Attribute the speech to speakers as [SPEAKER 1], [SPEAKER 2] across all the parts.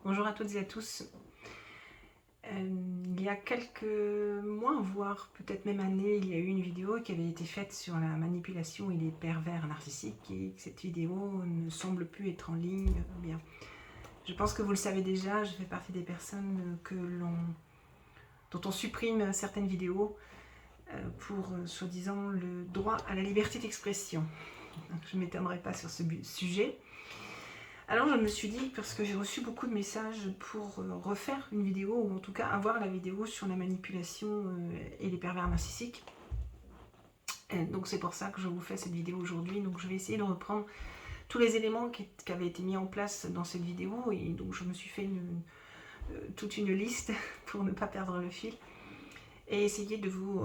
[SPEAKER 1] Bonjour à toutes et à tous. Il y a quelques mois, voire peut-être même années, il y a eu une vidéo qui avait été faite sur la manipulation et les pervers narcissiques et que cette vidéo ne semble plus être en ligne. Bien, je pense que vous le savez déjà, je fais partie des personnes dont on supprime certaines vidéos pour soi-disant le droit à la liberté d'expression. Je ne m'étendrai pas sur ce sujet. Alors je me suis dit, parce que j'ai reçu beaucoup de messages pour refaire une vidéo, ou en tout cas avoir la vidéo sur la manipulation et les pervers narcissiques. Donc c'est pour ça que je vous fais cette vidéo aujourd'hui. Donc je vais essayer de reprendre tous les éléments qui avaient été mis en place dans cette vidéo. Et donc je me suis fait toute une liste pour ne pas perdre le fil. Et essayer de vous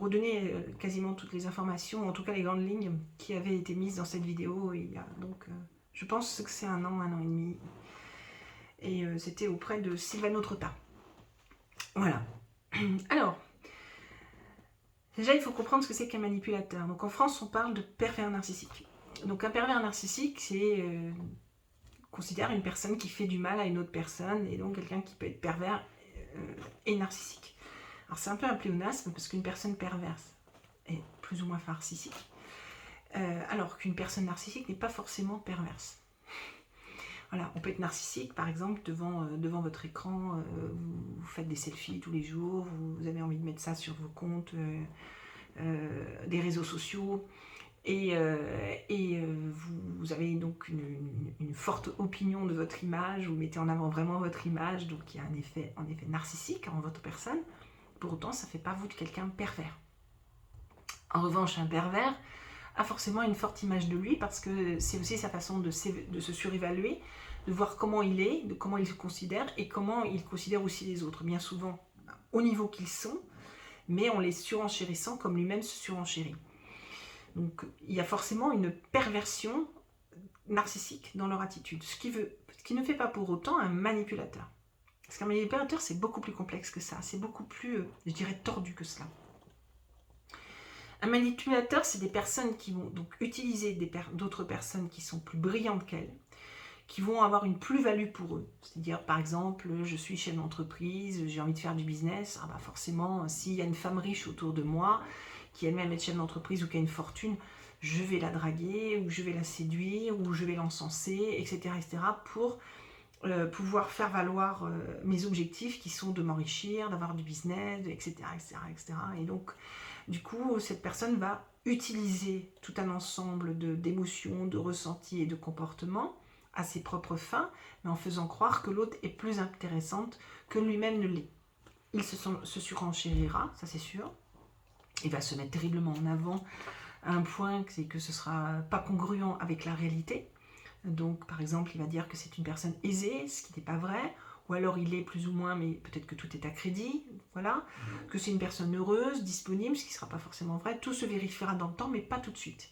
[SPEAKER 1] redonner quasiment toutes les informations, en tout cas les grandes lignes qui avaient été mises dans cette vidéo. Et il y a donc, je pense que c'est un an et demi. Et c'était auprès de Silvano Trotta. Voilà. Alors, déjà il faut comprendre ce que c'est qu'un manipulateur. Donc en France on parle de pervers narcissique. Donc un pervers narcissique c'est considère une personne qui fait du mal à une autre personne, et donc quelqu'un qui peut être pervers et narcissique. Alors c'est un peu un pléonasme parce qu'une personne perverse est plus ou moins narcissique, alors qu'une personne narcissique n'est pas forcément perverse. Voilà, on peut être narcissique par exemple devant votre écran, vous faites des selfies tous les jours, vous avez envie de mettre ça sur vos comptes des réseaux sociaux, et vous avez donc une forte opinion de votre image, vous mettez en avant vraiment votre image, donc il y a un effet en effet narcissique en votre personne. Pour autant, ça ne fait pas vous de quelqu'un pervers. En revanche, un pervers a forcément une forte image de lui parce que c'est aussi sa façon de se surévaluer, de voir comment il est, de comment il se considère et comment il considère aussi les autres. Bien souvent au niveau qu'ils sont, mais en les surenchérissant comme lui-même se surenchérit. Donc il y a forcément une perversion narcissique dans leur attitude, ce qui ne fait pas pour autant un manipulateur. Parce qu'un manipulateur, c'est beaucoup plus complexe que ça, c'est beaucoup plus, je dirais, tordu que cela. Un manipulateur, c'est des personnes qui vont donc utiliser d'autres personnes qui sont plus brillantes qu'elles, qui vont avoir une plus-value pour eux. C'est-à-dire, par exemple, je suis chef d'entreprise, j'ai envie de faire du business, ah bah forcément, s'il y a une femme riche autour de moi, qui elle-même est chef d'entreprise ou qui a une fortune, je vais la draguer, ou je vais la séduire, ou je vais l'encenser, etc., pour pouvoir faire valoir mes objectifs qui sont de m'enrichir, d'avoir du business, etc., etc., etc. Et donc, du coup, cette personne va utiliser tout un ensemble d'émotions, de ressentis et de comportements à ses propres fins, mais en faisant croire que l'autre est plus intéressante que lui-même ne l'est. Il se surenchérira, ça c'est sûr. Il va se mettre terriblement en avant à un point, c'est que ce ne sera pas congruent avec la réalité. Donc, par exemple, il va dire que c'est une personne aisée, ce qui n'est pas vrai, ou alors il est plus ou moins, mais peut-être que tout est à crédit, voilà, que c'est une personne heureuse, disponible, ce qui ne sera pas forcément vrai. Tout se vérifiera dans le temps, mais pas tout de suite.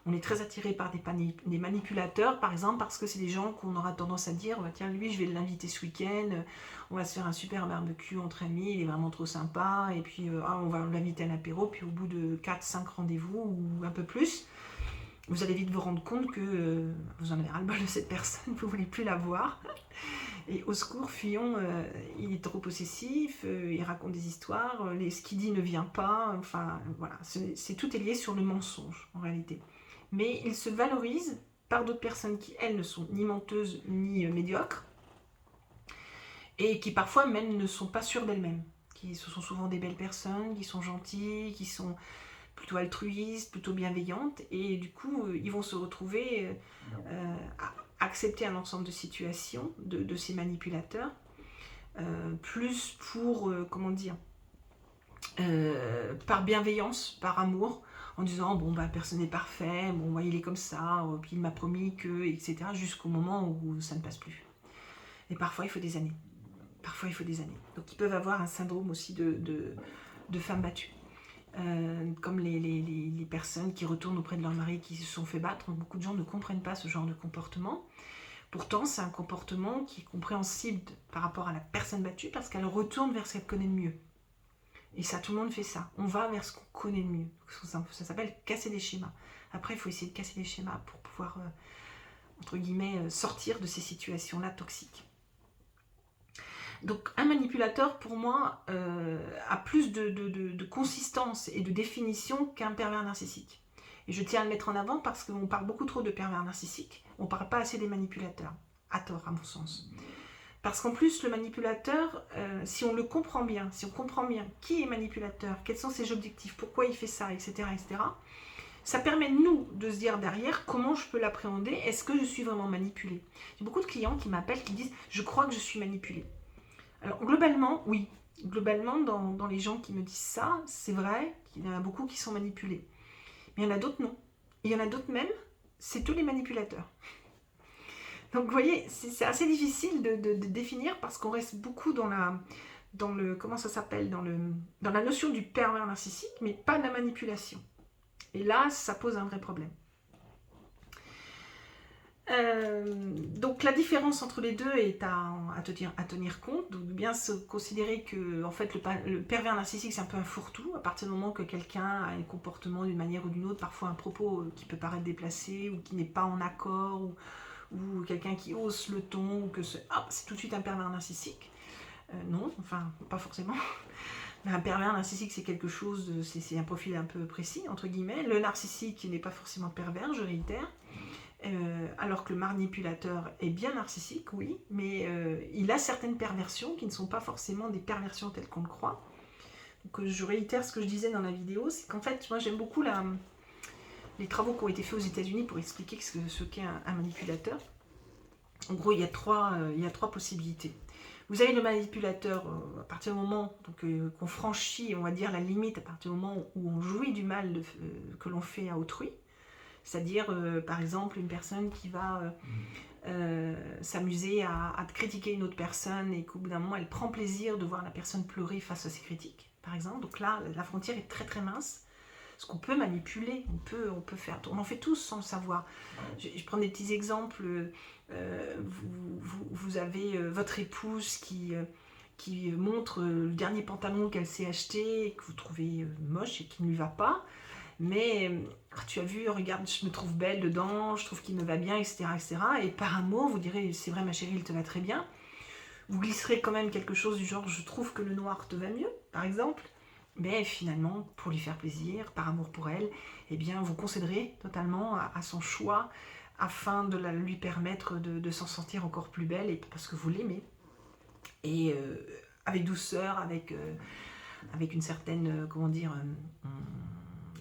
[SPEAKER 1] On est très attiré par des manipulateurs, par exemple, parce que c'est des gens qu'on aura tendance à dire, tiens, lui, je vais l'inviter ce week-end, on va se faire un super barbecue entre amis, il est vraiment trop sympa, et puis on va l'inviter à l'apéro, puis au bout de 4-5 rendez-vous, ou un peu plus, vous allez vite vous rendre compte que vous en avez ras-le-bol de cette personne, vous ne voulez plus la voir. Et au secours, fuyons, il est trop possessif, il raconte des histoires, ce qu'il dit ne vient pas, enfin voilà, tout est lié sur le mensonge en réalité. Mais il se valorise par d'autres personnes qui, elles, ne sont ni menteuses ni médiocres, et qui parfois même ne sont pas sûres d'elles-mêmes. Ce sont souvent des belles personnes, qui sont gentilles, qui sont plutôt altruistes, plutôt bienveillantes, et du coup, ils vont se retrouver à accepter un ensemble de situations de ces manipulateurs, plus pour, comment dire, par bienveillance, par amour, en disant bon bah personne n'est parfait, bon bah, il est comme ça, puis il m'a promis que, etc., jusqu'au moment où ça ne passe plus. Et parfois il faut des années. Parfois il faut des années. Donc ils peuvent avoir un syndrome aussi de femme battue. Comme les personnes qui retournent auprès de leur mari qui se sont fait battre. Beaucoup de gens ne comprennent pas ce genre de comportement. Pourtant, c'est un comportement qui est compréhensible par rapport à la personne battue parce qu'elle retourne vers ce qu'elle connaît de mieux. Et ça, tout le monde fait ça. On va vers ce qu'on connaît de mieux. Ça s'appelle casser des schémas. Après, il faut essayer de casser les schémas pour pouvoir entre guillemets, sortir de ces situations-là toxiques. Donc un manipulateur, pour moi, a plus de consistance et de définition qu'un pervers narcissique. Et je tiens à le mettre en avant parce qu'on parle beaucoup trop de pervers narcissiques, on ne parle pas assez des manipulateurs, à tort à mon sens. Parce qu'en plus, le manipulateur, si on le comprend bien, si on comprend bien qui est manipulateur, quels sont ses objectifs, pourquoi il fait ça, etc., etc., ça permet, nous, de se dire derrière comment je peux l'appréhender, est-ce que je suis vraiment manipulée. J'ai beaucoup de clients qui m'appellent, qui disent « je crois que je suis manipulée ». Alors, globalement, oui. Globalement, dans les gens qui me disent ça, c'est vrai qu'il y en a beaucoup qui sont manipulés. Mais il y en a d'autres, non. Et il y en a d'autres même, c'est tous les manipulateurs. Donc, vous voyez, c'est assez difficile de définir parce qu'on reste beaucoup dans le comment ça s'appelle, dans la notion du pervers narcissique, mais pas de la manipulation. Et là, ça pose un vrai problème. Donc la différence entre les deux est à tenir compte. Donc bien se considérer que en fait, le pervers narcissique, c'est un peu un fourre-tout. À partir du moment que quelqu'un a un comportement d'une manière ou d'une autre, parfois un propos qui peut paraître déplacé ou qui n'est pas en accord, ou quelqu'un qui hausse le ton, ou que c'est tout de suite un pervers narcissique. Non, enfin, pas forcément. Mais un pervers narcissique, c'est quelque chose, c'est un profil un peu précis, entre guillemets. Le narcissique n'est pas forcément pervers, je réitère. Alors que le manipulateur est bien narcissique, oui, mais il a certaines perversions qui ne sont pas forcément des perversions telles qu'on le croit. Donc je réitère ce que je disais dans la vidéo, c'est qu'en fait, moi j'aime beaucoup les travaux qui ont été faits aux États-Unis pour expliquer ce qu'est un manipulateur. En gros, il y a trois possibilités. Vous avez le manipulateur à partir du moment qu'on franchit, on va dire, la limite, à partir du moment où on jouit du mal que l'on fait à autrui. C'est-à-dire, par exemple, une personne qui va s'amuser à critiquer une autre personne et qu'au bout d'un moment, elle prend plaisir de voir la personne pleurer face à ses critiques, par exemple. Donc là, la frontière est très très mince. Parce qu'on peut manipuler, on peut faire, on en fait tous sans le savoir. Je prends des petits exemples. Vous avez votre épouse qui montre le dernier pantalon qu'elle s'est acheté et que vous trouvez moche et qui ne lui va pas. Mais tu as vu, regarde, je me trouve belle dedans, je trouve qu'il me va bien, etc., etc. Et par un mot, vous direz, c'est vrai ma chérie, il te va très bien. Vous glisserez quand même quelque chose du genre, je trouve que le noir te va mieux, par exemple. Mais finalement, pour lui faire plaisir, par amour pour elle, eh bien, vous concéderez totalement à son choix afin de lui permettre de s'en sentir encore plus belle, et parce que vous l'aimez. Et avec douceur, avec une certaine,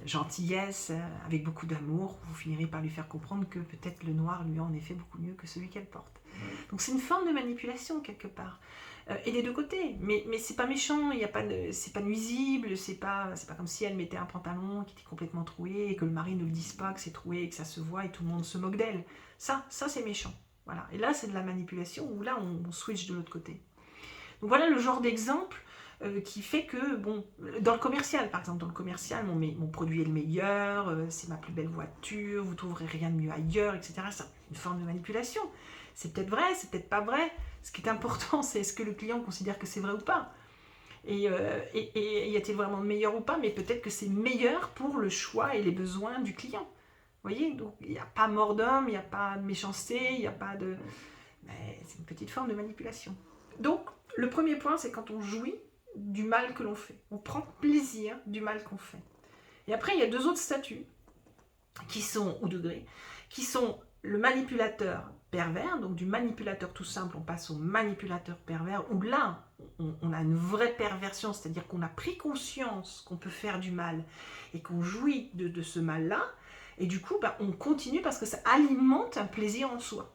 [SPEAKER 1] gentillesse, avec beaucoup d'amour, vous finirez par lui faire comprendre que peut-être le noir lui a en effet beaucoup mieux que celui qu'elle porte. Donc c'est une forme de manipulation quelque part. Et des deux côtés, mais c'est pas méchant, c'est pas nuisible, c'est pas comme si elle mettait un pantalon qui était complètement troué et que le mari ne le dise pas que c'est troué et que ça se voit et tout le monde se moque d'elle. Ça c'est méchant. Voilà. Et là c'est de la manipulation où là on switch de l'autre côté. Donc voilà le genre d'exemple qui fait que, bon, dans le commercial par exemple, mon produit est le meilleur, c'est ma plus belle voiture, vous trouverez rien de mieux ailleurs, etc. C'est une forme de manipulation. C'est peut-être vrai, c'est peut-être pas vrai. Ce qui est important, c'est est-ce que le client considère que c'est vrai ou pas. Et y a-t-il vraiment de meilleur ou pas, mais peut-être que c'est meilleur pour le choix et les besoins du client. Vous voyez, donc il n'y a pas mort d'homme, il n'y a pas de méchanceté, il n'y a pas de... Mais c'est une petite forme de manipulation. Donc, le premier point, c'est quand on jouit du mal que l'on fait. On prend plaisir du mal qu'on fait. Et après, il y a deux autres statuts ou degrés, qui sont le manipulateur pervers, donc du manipulateur tout simple, on passe au manipulateur pervers, où là, on a une vraie perversion, c'est-à-dire qu'on a pris conscience qu'on peut faire du mal et qu'on jouit de ce mal-là, et du coup, on continue parce que ça alimente un plaisir en soi.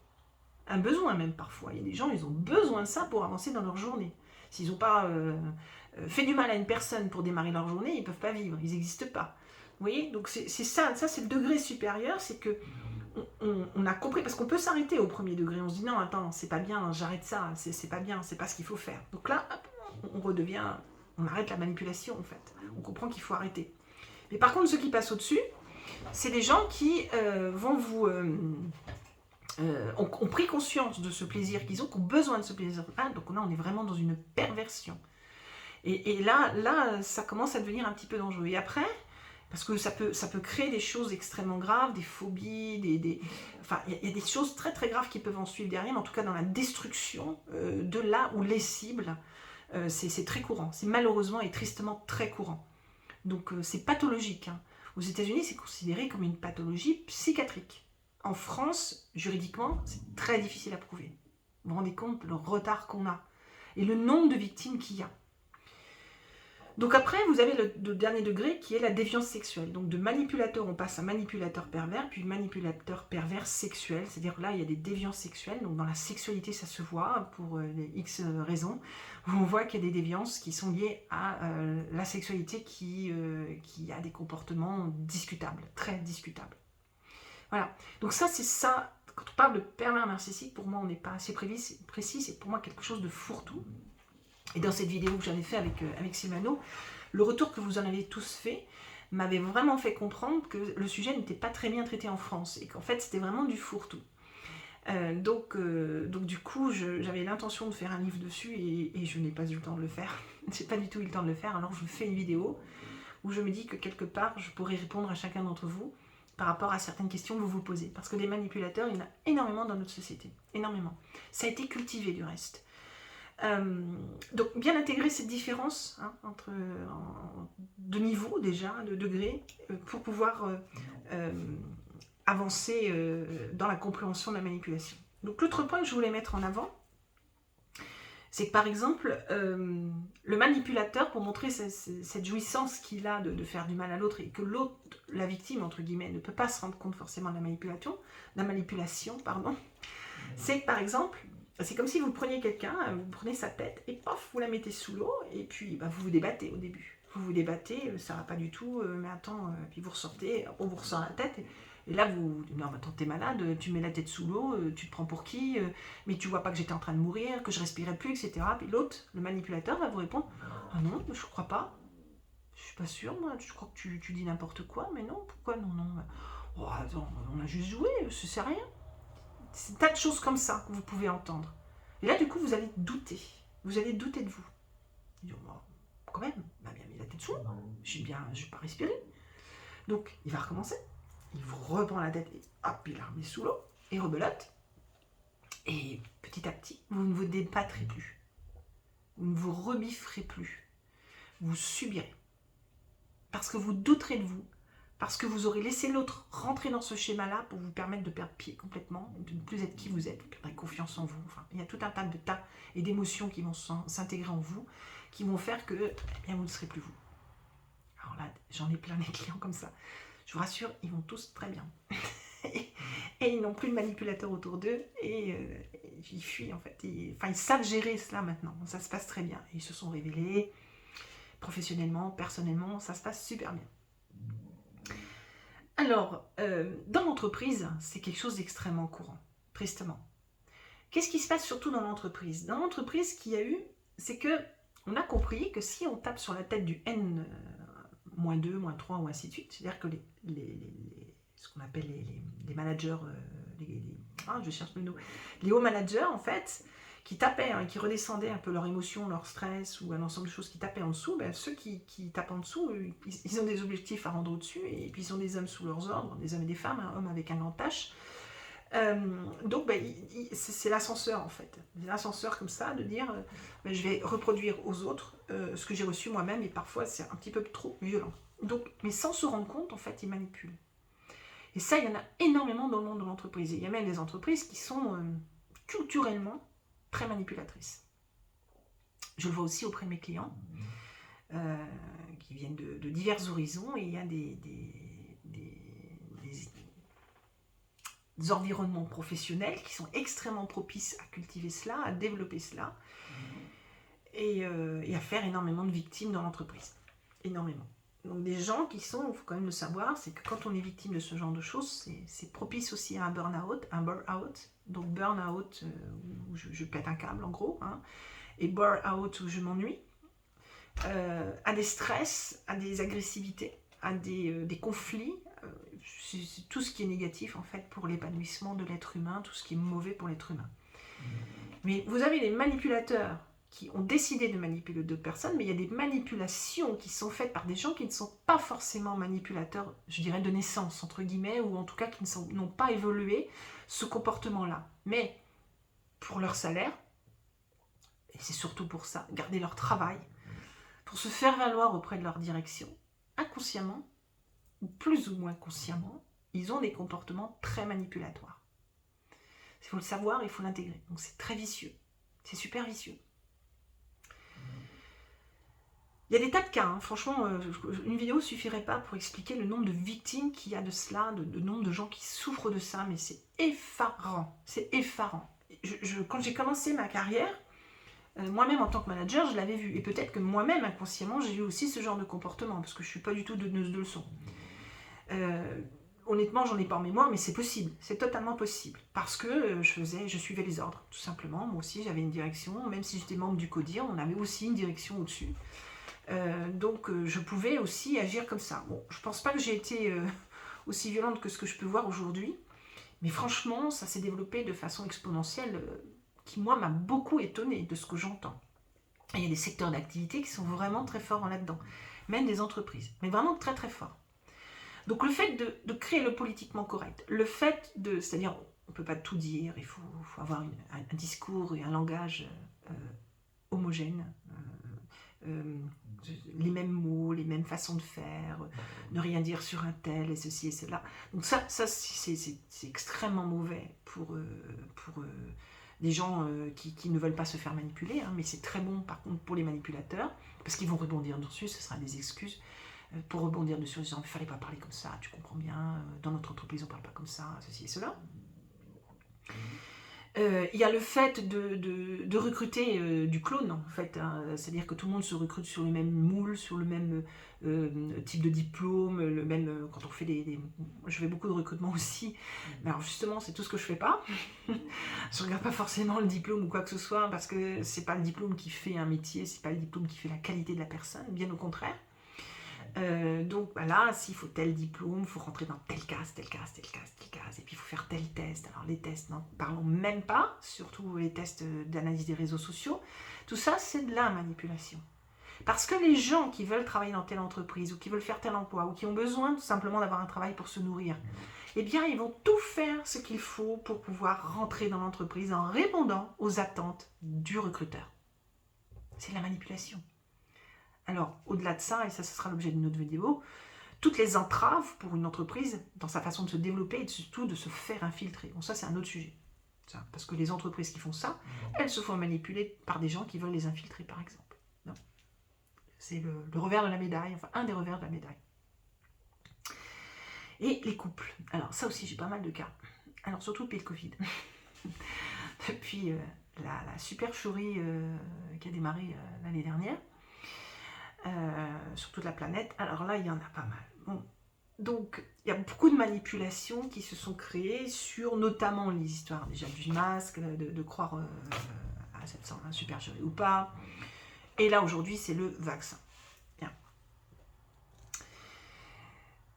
[SPEAKER 1] Un besoin même parfois. Il y a des gens, ils ont besoin de ça pour avancer dans leur journée. S'ils n'ont pas fait du mal à une personne pour démarrer leur journée, ils ne peuvent pas vivre, ils n'existent pas. Vous voyez, donc c'est ça c'est le degré supérieur, c'est que on a compris, parce qu'on peut s'arrêter au premier degré, on se dit non, attends, c'est pas bien, j'arrête ça, c'est pas bien, c'est pas ce qu'il faut faire. Donc là, hop, on arrête la manipulation en fait, on comprend qu'il faut arrêter. Mais par contre, ceux qui passent au-dessus, c'est des gens qui ont pris conscience de ce plaisir qu'ils ont besoin de ce plaisir. Donc là, on est vraiment dans une perversion. Et là, ça commence à devenir un petit peu dangereux. Et après, Parce que ça peut créer des choses extrêmement graves, des phobies, enfin, il y a des choses très très graves qui peuvent en suivre derrière, mais en tout cas dans la destruction de là où les cibles, c'est très courant. C'est malheureusement et tristement très courant. Donc c'est pathologique. Hein. Aux États-Unis, c'est considéré comme une pathologie psychiatrique. En France, juridiquement, c'est très difficile à prouver. Vous vous rendez compte le retard qu'on a et le nombre de victimes qu'il y a. Donc après, vous avez le dernier degré qui est la déviance sexuelle. Donc de manipulateur, on passe à manipulateur pervers, puis manipulateur pervers sexuel. C'est-à-dire que là, il y a des déviances sexuelles. Donc dans la sexualité, ça se voit pour les X raisons. On voit qu'il y a des déviances qui sont liées à la sexualité qui a des comportements discutables, très discutables. Voilà. Donc ça, c'est ça. Quand on parle de pervers narcissique, pour moi, on n'est pas assez précis. C'est pour moi quelque chose de fourre-tout. Et dans cette vidéo que j'avais fait avec Silvano, le retour que vous en avez tous fait m'avait vraiment fait comprendre que le sujet n'était pas très bien traité en France et qu'en fait c'était vraiment du fourre-tout. Donc du coup, j'avais l'intention de faire un livre dessus et je n'ai pas eu le temps de le faire. J'ai pas du tout eu le temps de le faire, alors je fais une vidéo où je me dis que quelque part je pourrais répondre à chacun d'entre vous par rapport à certaines questions que vous vous posez. Parce que des manipulateurs, il y en a énormément dans notre société. Énormément. Ça a été cultivé du reste. Donc bien intégrer cette différence entre de niveau déjà, de degré, pour pouvoir avancer dans la compréhension de la manipulation. Donc l'autre point que je voulais mettre en avant, c'est que par exemple, le manipulateur, pour montrer cette jouissance qu'il a de faire du mal à l'autre et que l'autre, la victime entre guillemets, ne peut pas se rendre compte forcément de la manipulation, c'est que par exemple, c'est comme si vous preniez quelqu'un, vous prenez sa tête et pof, vous la mettez sous l'eau et puis vous vous débattez au début. Vous vous débattez, ça va pas du tout, mais attends, puis vous ressortez, on vous ressort la tête et là vous dites non mais attends t'es malade, tu mets la tête sous l'eau, tu te prends pour qui, mais tu vois pas que j'étais en train de mourir, que je respirais plus, etc. Puis l'autre, le manipulateur va vous répondre ah non, je crois pas, je suis pas sûre moi, je crois que tu dis n'importe quoi, mais non, pourquoi non, oh attends, on a juste joué, c'est rien. C'est un tas de choses comme ça que vous pouvez entendre. Et là, du coup, vous allez douter. Vous allez douter de vous. Dire, quand même, il m'a bien mis la tête sous l'eau. Je ne vais pas respirer. Donc, il va recommencer. Il vous reprend la tête et hop, il la remet sous l'eau et rebelote. Et petit à petit, vous ne vous débattrez plus. Vous ne vous rebifferez plus. Vous subirez. Parce que vous douterez de vous. Parce que vous aurez laissé l'autre rentrer dans ce schéma-là pour vous permettre de perdre pied complètement, de ne plus être qui vous êtes, vous perdrez confiance en vous. Enfin, il y a tout un tas de tas et d'émotions qui vont s'intégrer en vous, qui vont faire que vous ne serez plus vous. Alors là, j'en ai plein des clients comme ça. Je vous rassure, ils vont tous très bien. Et ils n'ont plus de manipulateurs autour d'eux et ils fuient en fait. Ils savent gérer cela maintenant. Ça se passe très bien. Ils se sont révélés professionnellement, personnellement, ça se passe super bien. Alors, dans l'entreprise, c'est quelque chose d'extrêmement courant, tristement. Qu'est-ce qui se passe surtout dans l'entreprise? Dans l'entreprise, ce qu'il y a eu, c'est que on a compris que si on tape sur la tête du N-2, -3 ou ainsi de suite, c'est-à-dire que ce qu'on appelle les managers, je cherche le nom, les hauts managers en fait, qui tapaient, qui redescendaient un peu leurs émotions, leur stress ou un ensemble de choses qui tapaient en dessous, ceux qui tapent en dessous, ils ont des objectifs à rendre au-dessus et puis ils ont des hommes sous leurs ordres, des hommes et des femmes, un homme avec un grand H. Donc c'est l'ascenseur en fait, l'ascenseur comme ça, de dire je vais reproduire aux autres ce que j'ai reçu moi-même et parfois c'est un petit peu trop violent. Donc, mais sans se rendre compte en fait, ils manipulent. Et ça, il y en a énormément dans le monde de l'entreprise. Il y a même des entreprises qui sont culturellement très manipulatrices. Je le vois aussi auprès de mes clients qui viennent de divers horizons et il y a des environnements professionnels qui sont extrêmement propices à cultiver cela, à développer cela et à faire énormément de victimes dans l'entreprise. Énormément. Donc des gens qui sont, il faut quand même le savoir, c'est que quand on est victime de ce genre de choses, c'est propice aussi à un burn-out. Donc burn-out où je pète un câble en gros, et burn-out où je m'ennuie, à des stress, à des agressivités, à des conflits, c'est tout ce qui est négatif en fait pour l'épanouissement de l'être humain, tout ce qui est mauvais pour l'être humain. Mais vous avez les manipulateurs qui ont décidé de manipuler d'autres personnes, mais il y a des manipulations qui sont faites par des gens qui ne sont pas forcément manipulateurs, je dirais de naissance, entre guillemets, ou en tout cas qui n'ont pas évolué ce comportement-là. Mais pour leur salaire, et c'est surtout pour ça, garder leur travail, pour se faire valoir auprès de leur direction, inconsciemment, ou plus ou moins consciemment, ils ont des comportements très manipulatoires. Il faut le savoir, il faut l'intégrer. Donc c'est très vicieux, c'est super vicieux. Il y a des tas de cas, hein. Franchement, une vidéo ne suffirait pas pour expliquer le nombre de victimes qu'il y a de cela, le nombre de gens qui souffrent de ça, mais c'est effarant, c'est effarant. Quand j'ai commencé ma carrière, moi-même en tant que manager, je l'avais vu, et peut-être que moi-même, inconsciemment, j'ai eu aussi ce genre de comportement, parce que je ne suis pas du tout donneuse de leçons. Honnêtement, j'en ai pas en mémoire, mais c'est possible, c'est totalement possible, parce que je suivais les ordres, tout simplement. Moi aussi, j'avais une direction, même si j'étais membre du CODIR, on avait aussi une direction au-dessus. Donc je pouvais aussi agir comme ça. Bon, je pense pas que j'ai été aussi violente que ce que je peux voir aujourd'hui, mais franchement, ça s'est développé de façon exponentielle, qui moi m'a beaucoup étonnée de ce que j'entends. Et il y a des secteurs d'activité qui sont vraiment très forts là-dedans, même des entreprises, mais vraiment très très forts. Donc le fait de créer le politiquement correct, le fait de, c'est-à-dire on ne peut pas tout dire, il faut avoir un discours et un langage homogène, les mêmes mots, les mêmes façons de faire, ne rien dire sur un tel et ceci et cela. Donc ça c'est extrêmement mauvais pour des gens qui ne veulent pas se faire manipuler, hein, mais c'est très bon par contre pour les manipulateurs, parce qu'ils vont rebondir dessus, ce sera des excuses pour rebondir dessus en disant il ne fallait pas parler comme ça, tu comprends bien, dans notre entreprise on ne parle pas comme ça, ceci et cela. Il y a le fait de recruter du clone, en fait, hein, c'est-à-dire que tout le monde se recrute sur le même moule, sur le même type de diplôme, le même, quand on fait je fais beaucoup de recrutement aussi, mais alors justement c'est tout ce que je fais pas. Je regarde pas forcément le diplôme ou quoi que ce soit, parce que c'est pas le diplôme qui fait un métier, c'est pas le diplôme qui fait la qualité de la personne, bien au contraire. Donc bah là, s'il faut tel diplôme, il faut rentrer dans telle case, telle case, telle case, telle case, et puis il faut faire tel test. Alors les tests, n'en parlons même pas, surtout les tests d'analyse des réseaux sociaux. Tout ça, c'est de la manipulation. Parce que les gens qui veulent travailler dans telle entreprise, ou qui veulent faire tel emploi, ou qui ont besoin tout simplement d'avoir un travail pour se nourrir, eh bien ils vont tout faire ce qu'il faut pour pouvoir rentrer dans l'entreprise en répondant aux attentes du recruteur. C'est de la manipulation. Alors, au-delà de ça, et ça ce sera l'objet d'une autre vidéo, toutes les entraves pour une entreprise dans sa façon de se développer et surtout de se faire infiltrer. Bon, ça c'est un autre sujet. Ça, parce que les entreprises qui font ça, elles se font manipuler par des gens qui veulent les infiltrer, par exemple. C'est le revers de la médaille, enfin un des revers de la médaille. Et les couples. Alors ça aussi, j'ai pas mal de cas. Alors surtout depuis le Covid. Depuis la supercherie qui a démarré l'année dernière. Sur toute la planète, alors là il y en a pas mal. Bon. Donc il y a beaucoup de manipulations qui se sont créées sur notamment les histoires déjà du masque, de croire à cette supercherie ou pas. Et là aujourd'hui c'est le vaccin. Bien.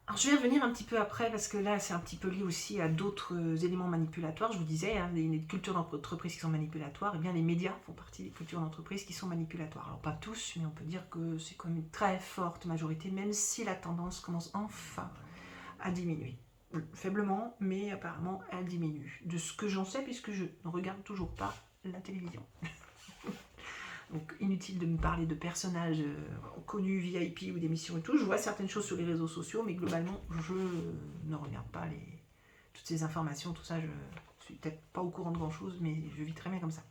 [SPEAKER 1] Alors je vais revenir un petit peu après parce que là c'est un petit peu lié aussi à d'autres éléments manipulatoires. Je vous disais, hein, les cultures d'entreprise qui sont manipulatoires, et bien les médias font partie des cultures d'entreprise qui sont manipulatoires. Alors pas tous, mais on peut dire que c'est quand même une très forte majorité, même si la tendance commence enfin à diminuer. Faiblement, mais apparemment elle diminue. De ce que j'en sais, puisque je ne regarde toujours pas la télévision. Donc inutile de me parler de personnages connus, VIP ou d'émissions et tout. Je vois certaines choses sur les réseaux sociaux, mais globalement, je ne regarde pas toutes ces informations, tout ça. Je suis peut-être pas au courant de grand-chose, mais je vis très bien comme ça.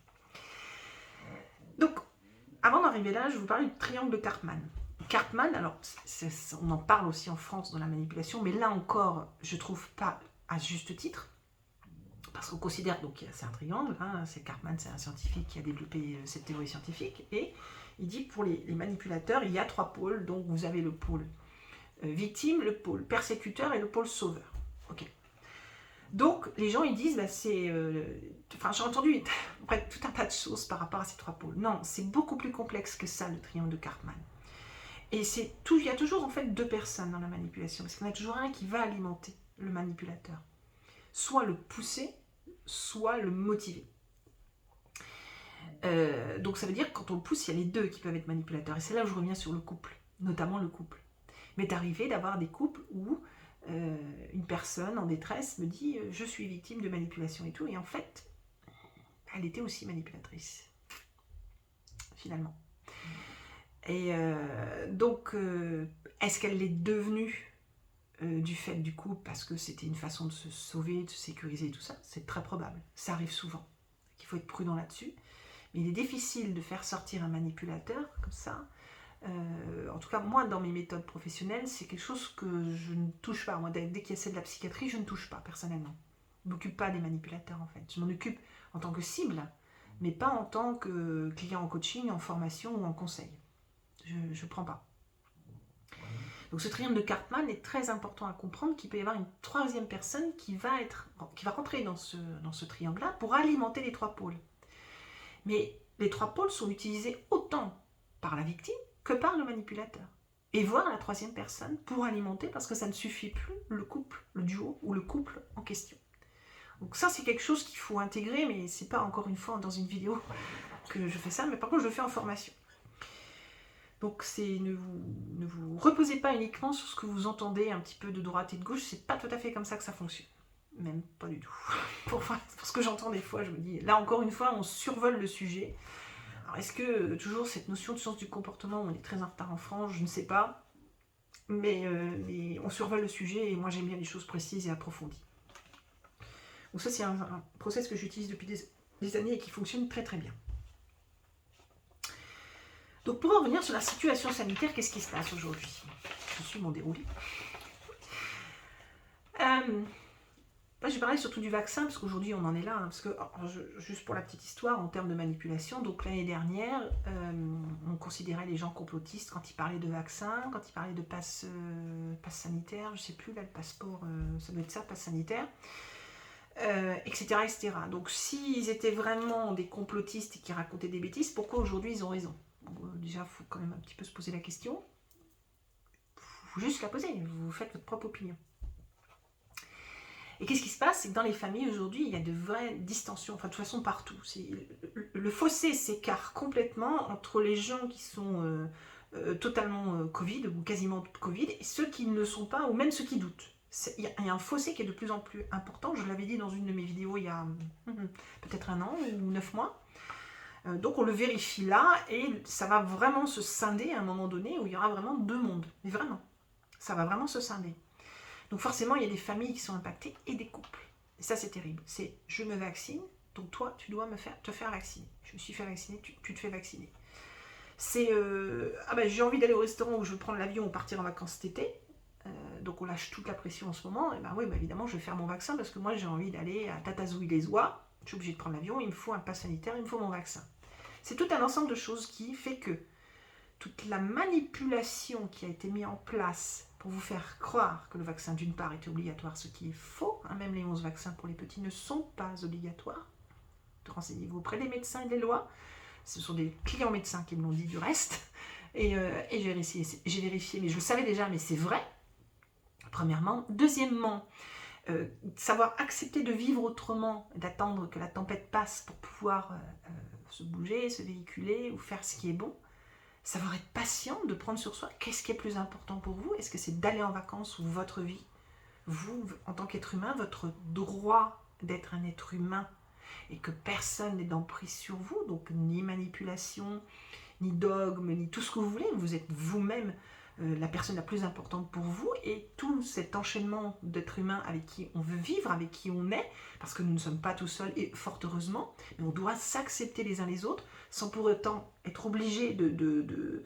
[SPEAKER 1] Donc, avant d'arriver là, je vais vous parler du triangle de Karpman. Karpman, alors, on en parle aussi en France dans la manipulation, mais là encore, je trouve pas à juste titre. Parce qu'on considère, donc c'est un triangle, hein, c'est Karpman, c'est un scientifique qui a développé cette théorie scientifique, et il dit que pour les manipulateurs, il y a 3 pôles, donc vous avez le pôle victime, le pôle persécuteur et le pôle sauveur. Ok. Donc les gens ils disent, bah, c'est... Enfin j'ai entendu tout un tas de choses par rapport à ces 3 pôles. Non, c'est beaucoup plus complexe que ça, le triangle de Karpman. Et il y a toujours en fait 2 personnes dans la manipulation, parce qu'il y en a toujours un qui va alimenter le manipulateur. Soit le pousser, soit le motiver. Donc donc ça veut dire que quand on le pousse, il y a les deux qui peuvent être manipulateurs. Et c'est là où je reviens sur le couple, notamment le couple. Il m'est arrivé d'avoir des couples où une personne en détresse me dit « je suis victime de manipulation et tout ». Et en fait, elle était aussi manipulatrice, finalement. Et donc, est-ce qu'elle l'est devenue du fait du couple parce que c'était une façon de se sauver, de se sécuriser, tout ça? C'est très probable. Ça arrive souvent. Il faut être prudent là-dessus. Mais il est difficile de faire sortir un manipulateur comme ça. En tout cas, moi, dans mes méthodes professionnelles, c'est quelque chose que je ne touche pas. Moi, dès qu'il y a de la psychiatrie, je ne touche pas, personnellement. Je ne m'occupe pas des manipulateurs, en fait. Je m'en occupe en tant que cible, mais pas en tant que client en coaching, en formation ou en conseil. Je ne prends pas. Donc ce triangle de Karpman est très important à comprendre, qu'il peut y avoir une troisième personne qui va rentrer dans ce triangle-là pour alimenter les trois pôles. Mais les trois pôles sont utilisés autant par la victime que par le manipulateur. Et voir la troisième personne pour alimenter, parce que ça ne suffit plus le couple, le duo ou le couple en question. Donc ça, c'est quelque chose qu'il faut intégrer, mais c'est pas encore une fois dans une vidéo que je fais ça, mais par contre je le fais en formation. Donc ne vous reposez pas uniquement sur ce que vous entendez un petit peu de droite et de gauche, c'est pas tout à fait comme ça que ça fonctionne. Même pas du tout. Pour ce que j'entends des fois, je me dis, là encore une fois, on survole le sujet. Alors est-ce que toujours cette notion de science du comportement, on est très en retard en France, je ne sais pas, mais on survole le sujet et moi j'aime bien les choses précises et approfondies. Donc ça c'est un process que j'utilise depuis des années et qui fonctionne très très bien. Donc pour revenir sur la situation sanitaire, qu'est-ce qui se passe aujourd'hui? Je suis mon déroulé. Là, je vais parler surtout du vaccin, parce qu'aujourd'hui on en est là, parce que, juste pour la petite histoire, en termes de manipulation, donc l'année dernière, on considérait les gens complotistes quand ils parlaient de vaccin, quand ils parlaient de passe sanitaire, je ne sais plus, là, le passeport, ça doit être ça, passe sanitaire, etc., etc. Donc s'ils étaient vraiment des complotistes et qui racontaient des bêtises, pourquoi aujourd'hui ils ont raison? Déjà, il faut quand même un petit peu se poser la question. Il faut juste la poser, vous faites votre propre opinion. Et qu'est-ce qui se passe? C'est que dans les familles aujourd'hui, il y a de vraies distensions, enfin de toute façon partout. Le fossé s'écarte complètement entre les gens qui sont totalement Covid ou quasiment Covid et ceux qui ne le sont pas ou même ceux qui doutent. Il y a un fossé qui est de plus en plus important. Je l'avais dit dans une de mes vidéos il y a peut-être 1 an ou 9 mois. Donc on le vérifie là et ça va vraiment se scinder à un moment donné où il y aura vraiment 2 mondes. Mais vraiment, ça va vraiment se scinder. Donc forcément, il y a des familles qui sont impactées et des couples. Et ça, c'est terrible. C'est je me vaccine, donc toi, tu dois te faire vacciner. Je me suis fait vacciner, tu te fais vacciner. C'est j'ai envie d'aller au restaurant ou je veux prendre l'avion ou partir en vacances cet été. Donc on lâche toute la pression en ce moment. Et oui, évidemment, je vais faire mon vaccin parce que moi, j'ai envie d'aller à Tatazouille-les-Oies. Je suis obligée de prendre l'avion, il me faut un pass sanitaire, il me faut mon vaccin. C'est tout un ensemble de choses qui fait que toute la manipulation qui a été mise en place pour vous faire croire que le vaccin d'une part était obligatoire, ce qui est faux, même les 11 vaccins pour les pettis ne sont pas obligatoires. Renseignez-vous auprès des médecins et des lois. Ce sont des clients médecins qui me l'ont dit du reste. Et j'ai vérifié, mais je le savais déjà, mais c'est vrai, premièrement. Deuxièmement, savoir accepter de vivre autrement, d'attendre que la tempête passe pour pouvoir se bouger, se véhiculer ou faire ce qui est bon. Savoir être patient, de prendre sur soi. Qu'est-ce qui est plus important pour vous? Est-ce que c'est d'aller en vacances ou votre vie? Vous, en tant qu'être humain, votre droit d'être un être humain et que personne n'est d'emprise sur vous, donc ni manipulation, ni dogme, ni tout ce que vous voulez. Vous êtes vous-même la personne la plus importante pour vous et tout cet enchaînement d'êtres humains avec qui on veut vivre, avec qui on est, parce que nous ne sommes pas tout seuls et fort heureusement, mais on doit s'accepter les uns les autres sans pour autant être obligé de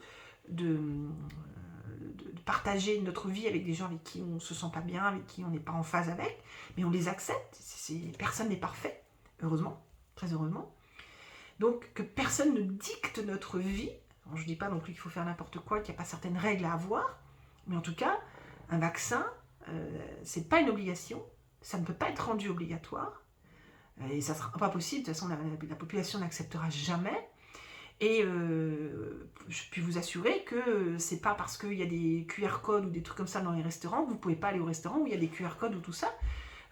[SPEAKER 1] partager notre vie avec des gens avec qui on ne se sent pas bien, avec qui on n'est pas en phase avec, mais on les accepte. Personne n'est parfait, heureusement, très heureusement. Donc que personne ne dicte notre vie. Alors, je ne dis pas non plus qu'il faut faire n'importe quoi, qu'il n'y a pas certaines règles à avoir, mais en tout cas, un vaccin, ce n'est pas une obligation, ça ne peut pas être rendu obligatoire, et ça ne sera pas possible, de toute façon la population n'acceptera jamais. Et je puis vous assurer que c'est pas parce qu'il y a des QR codes ou des trucs comme ça dans les restaurants que vous ne pouvez pas aller au restaurant où il y a des QR codes ou tout ça.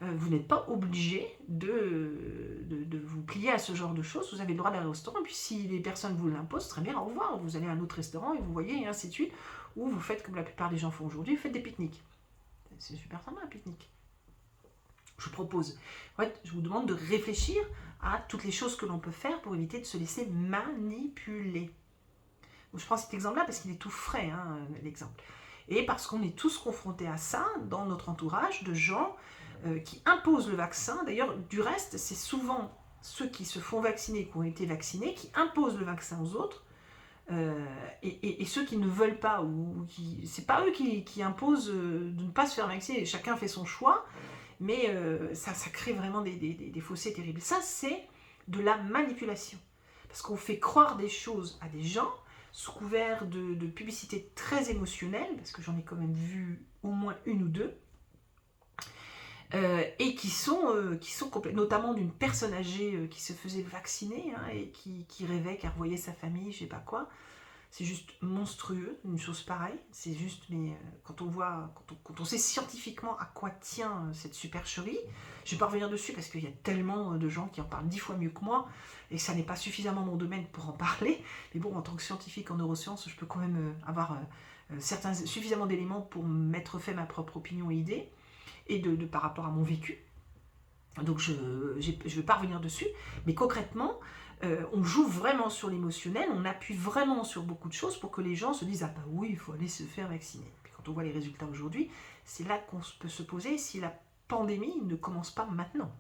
[SPEAKER 1] vous n'êtes pas obligé de vous plier à ce genre de choses. Vous avez le droit d'aller au restaurant, et puis si les personnes vous l'imposent, très bien, au revoir. Vous allez à un autre restaurant et vous voyez, et ainsi de suite. Ou vous faites comme la plupart des gens font aujourd'hui, vous faites des pique-niques. C'est super sympa un pique-nique. Je vous propose, en fait, je vous demande de réfléchir à toutes les choses que l'on peut faire pour éviter de se laisser manipuler. Donc, je prends cet exemple-là parce qu'il est tout frais, hein, l'exemple. Et parce qu'on est tous confrontés à ça dans notre entourage, de gens qui imposent le vaccin. D'ailleurs, du reste, c'est souvent ceux qui se font vacciner, qui ont été vaccinés, qui imposent le vaccin aux autres. Et ceux qui ne veulent pas, ou qui, c'est pas eux qui imposent de ne pas se faire vacciner. Chacun fait son choix, mais ça crée vraiment des fossés terribles. Ça, c'est de la manipulation. Parce qu'on fait croire des choses à des gens sous couvert de publicité très émotionnelle, parce que j'en ai quand même vu au moins une ou deux, et qui sont complètement, notamment d'une personne âgée qui se faisait vacciner, hein, et qui rêvait qu'elle revoyait sa famille, je sais pas quoi. C'est juste monstrueux, une chose pareille. C'est juste, mais quand on sait scientifiquement à quoi tient cette supercherie, je ne vais pas revenir dessus parce qu'il y a tellement de gens qui en parlent 10 fois mieux que moi, et ça n'est pas suffisamment mon domaine pour en parler. Mais bon, en tant que scientifique en neurosciences, je peux quand même avoir suffisamment d'éléments pour m'être fait ma propre opinion et idée, et par rapport à mon vécu. Donc je ne vais pas revenir dessus, mais concrètement, on joue vraiment sur l'émotionnel, on appuie vraiment sur beaucoup de choses pour que les gens se disent « Ah bah oui, il faut aller se faire vacciner ». Puis quand on voit les résultats aujourd'hui, c'est là qu'on peut se poser si la pandémie ne commence pas maintenant.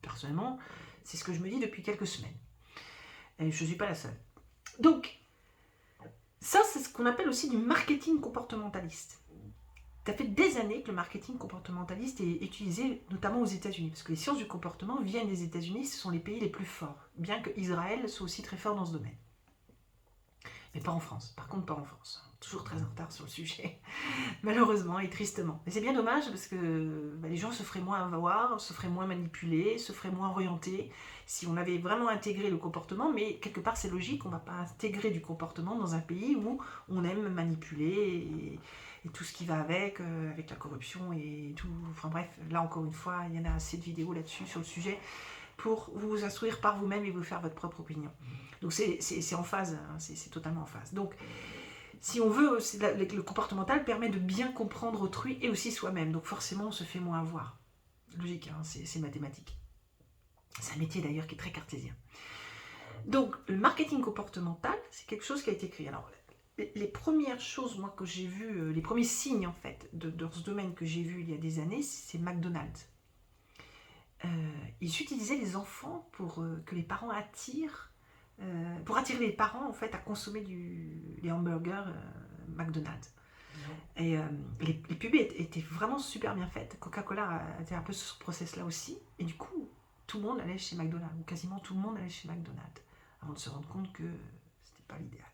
[SPEAKER 1] Personnellement, c'est ce que je me dis depuis quelques semaines. Et je ne suis pas la seule. Donc, ça c'est ce qu'on appelle aussi du marketing comportementaliste. Ça fait des années que le marketing comportementaliste est utilisé, notamment aux États-Unis, parce que les sciences du comportement viennent des États-Unis, ce sont les pays les plus forts, bien que Israël soit aussi très fort dans ce domaine. Mais pas en France, par contre pas en France. Toujours très en retard sur le sujet, malheureusement et tristement. Mais c'est bien dommage parce que les gens se feraient moins avoir, se feraient moins manipuler, se feraient moins orienter si on avait vraiment intégré le comportement, mais quelque part c'est logique, on ne va pas intégrer du comportement dans un pays où on aime manipuler et tout ce qui va avec la corruption et tout. Enfin bref, là encore une fois, il y en a assez de vidéos là-dessus sur le sujet pour vous instruire par vous-même et vous faire votre propre opinion. Donc c'est en phase, hein, c'est totalement en phase. Donc si on veut, le comportemental permet de bien comprendre autrui et aussi soi-même. Donc forcément, on se fait moins avoir. Logique, hein, c'est mathématique. C'est un métier d'ailleurs qui est très cartésien. Donc le marketing comportemental, c'est quelque chose qui a été créé. Alors les premières choses, moi, que j'ai vues, les premiers signes, en fait, dans ce domaine que j'ai vu il y a des années, c'est McDonald's. Ils utilisaient les enfants pour que les parents attirent, pour attirer les parents, en fait, à consommer les hamburgers McDonald's. Et les pubs étaient vraiment super bien faites. Coca-Cola était un peu sur ce process-là aussi. Et du coup, tout le monde allait chez McDonald's, ou quasiment tout le monde allait chez McDonald's, avant de se rendre compte que c'était pas l'idéal.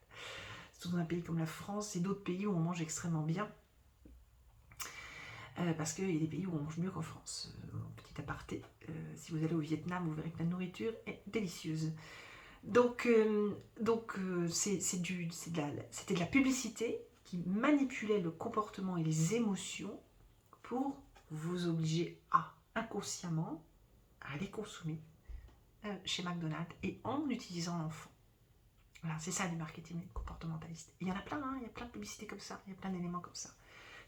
[SPEAKER 1] Dans un pays comme la France et d'autres pays où on mange extrêmement bien, parce qu'il y a des pays où on mange mieux qu'en France. Petit aparté, si vous allez au Vietnam, vous verrez que la nourriture est délicieuse. Donc c'était de la publicité qui manipulait le comportement et les émotions pour vous obliger inconsciemment à aller consommer chez McDonald's et en utilisant l'enfant. Voilà, c'est ça du marketing comportementaliste. Il y en a plein, hein, il y a plein de publicités comme ça, il y a plein d'éléments comme ça.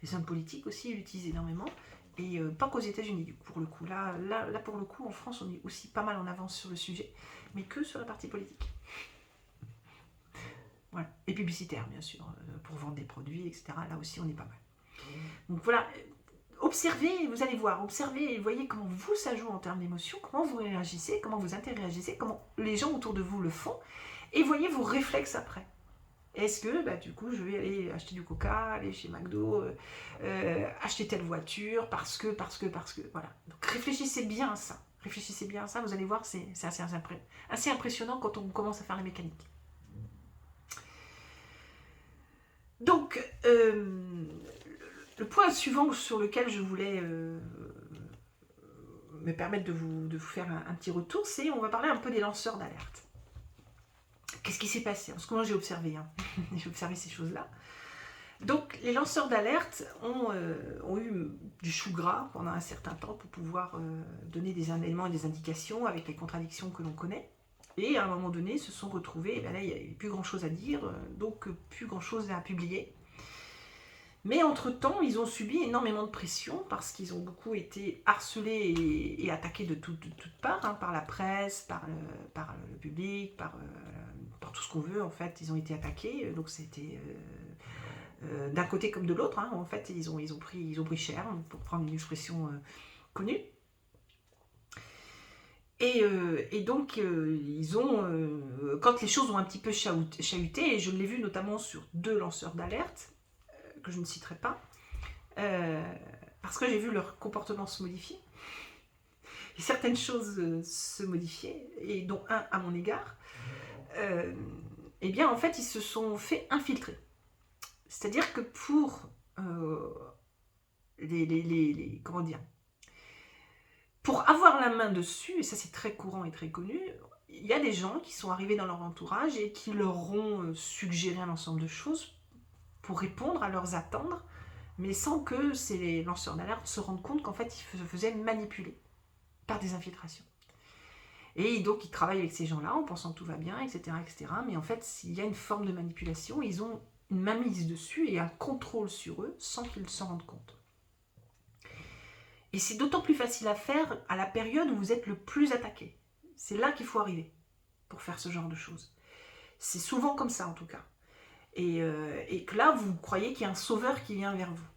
[SPEAKER 1] Les hommes politiques aussi l'utilisent énormément, et pas qu'aux États-Unis, pour le coup. Là, pour le coup, en France, on est aussi pas mal en avance sur le sujet, mais que sur la partie politique. Voilà. Et publicitaire, bien sûr, pour vendre des produits, etc. Là aussi, on est pas mal. Donc voilà, observez, vous allez voir, observez et voyez comment vous, ça joue en termes d'émotions, comment vous réagissez, comment vous interagissez, comment les gens autour de vous le font, et voyez vos réflexes après. Est-ce que, du coup, je vais aller acheter du coca, aller chez McDo, acheter telle voiture, parce que, voilà. Donc réfléchissez bien à ça. Réfléchissez bien à ça, vous allez voir, c'est assez impressionnant quand on commence à faire la mécanique. Donc, le point suivant sur lequel je voulais me permettre de vous faire un petit retour, c'est, on va parler un peu des lanceurs d'alerte. Qu'est-ce qui s'est passé? Parce que moi j'ai observé, j'ai observé ces choses-là. Donc les lanceurs d'alerte ont eu du chou gras pendant un certain temps pour pouvoir donner des éléments et des indications avec les contradictions que l'on connaît. Et à un moment donné, se sont retrouvés, et bien là, il n'y avait plus grand-chose à dire, donc plus grand-chose à publier. Mais entre-temps, ils ont subi énormément de pression parce qu'ils ont beaucoup été harcelés et attaqués de toutes parts, hein, par la presse, par le public, par tout ce qu'on veut, en fait. Ils ont été attaqués, donc c'était d'un côté comme de l'autre, hein. En fait, ils ont pris cher, pour prendre une expression connue. Et donc, ils ont, quand les choses ont un petit peu chahuté, et je l'ai vu notamment sur 2 lanceurs d'alerte, que je ne citerai pas, parce que j'ai vu leur comportement se modifier, et certaines choses se modifier, et dont un à mon égard, et bien en fait ils se sont fait infiltrer. C'est-à-dire que pour comment dire, pour avoir la main dessus, et ça c'est très courant et très connu, il y a des gens qui sont arrivés dans leur entourage et qui leur ont suggéré un ensemble de choses pour répondre à leurs attentes, mais sans que ces lanceurs d'alerte se rendent compte qu'en fait ils se faisaient manipuler par des infiltrations. Et donc ils travaillent avec ces gens-là en pensant que tout va bien, etc., etc. Mais en fait, s'il y a une forme de manipulation, ils ont une mainmise dessus et un contrôle sur eux sans qu'ils s'en rendent compte. Et c'est d'autant plus facile à faire à la période où vous êtes le plus attaqué. C'est là qu'il faut arriver pour faire ce genre de choses. C'est souvent comme ça en tout cas. Et que là, vous croyez qu'il y a un sauveur qui vient vers vous.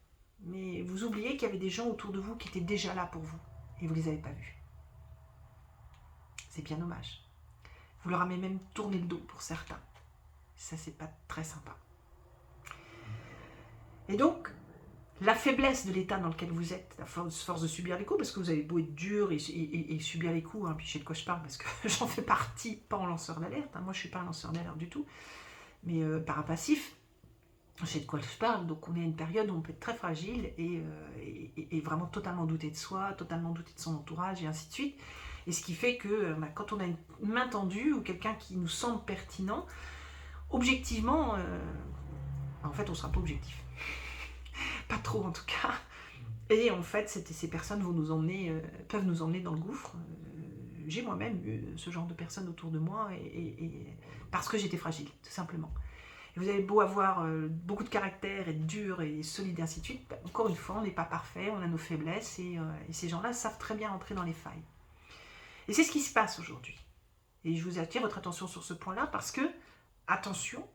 [SPEAKER 1] Mais vous oubliez qu'il y avait des gens autour de vous qui étaient déjà là pour vous. Et vous ne les avez pas vus. C'est bien dommage. Vous leur avez même tourné le dos pour certains. Ça, c'est pas très sympa. Et donc, la faiblesse de l'état dans lequel vous êtes, la force de subir les coups, parce que vous avez beau être dur et subir les coups, hein, puis je sais de quoi je parle, parce que j'en fais partie, pas en lanceur d'alerte, hein, moi je suis pas un lanceur d'alerte du tout, mais par un passif, je sais de quoi je parle, donc on est à une période où on peut être très fragile et vraiment totalement douter de soi, totalement douter de son entourage, et ainsi de suite. Et ce qui fait que quand on a une main tendue ou quelqu'un qui nous semble pertinent, objectivement, en fait on ne sera pas objectif. Pas trop en tout cas. Et en fait, ces personnes vont nous emmener, peuvent nous emmener dans le gouffre. J'ai moi-même eu ce genre de personnes autour de moi parce que j'étais fragile, tout simplement. Et vous avez beau avoir beaucoup de caractère, être dur et solide et ainsi de suite, encore une fois, on n'est pas parfait, on a nos faiblesses et ces gens-là savent très bien entrer dans les failles. Et c'est ce qui se passe aujourd'hui. Et je vous attire votre attention sur ce point-là parce que, attention,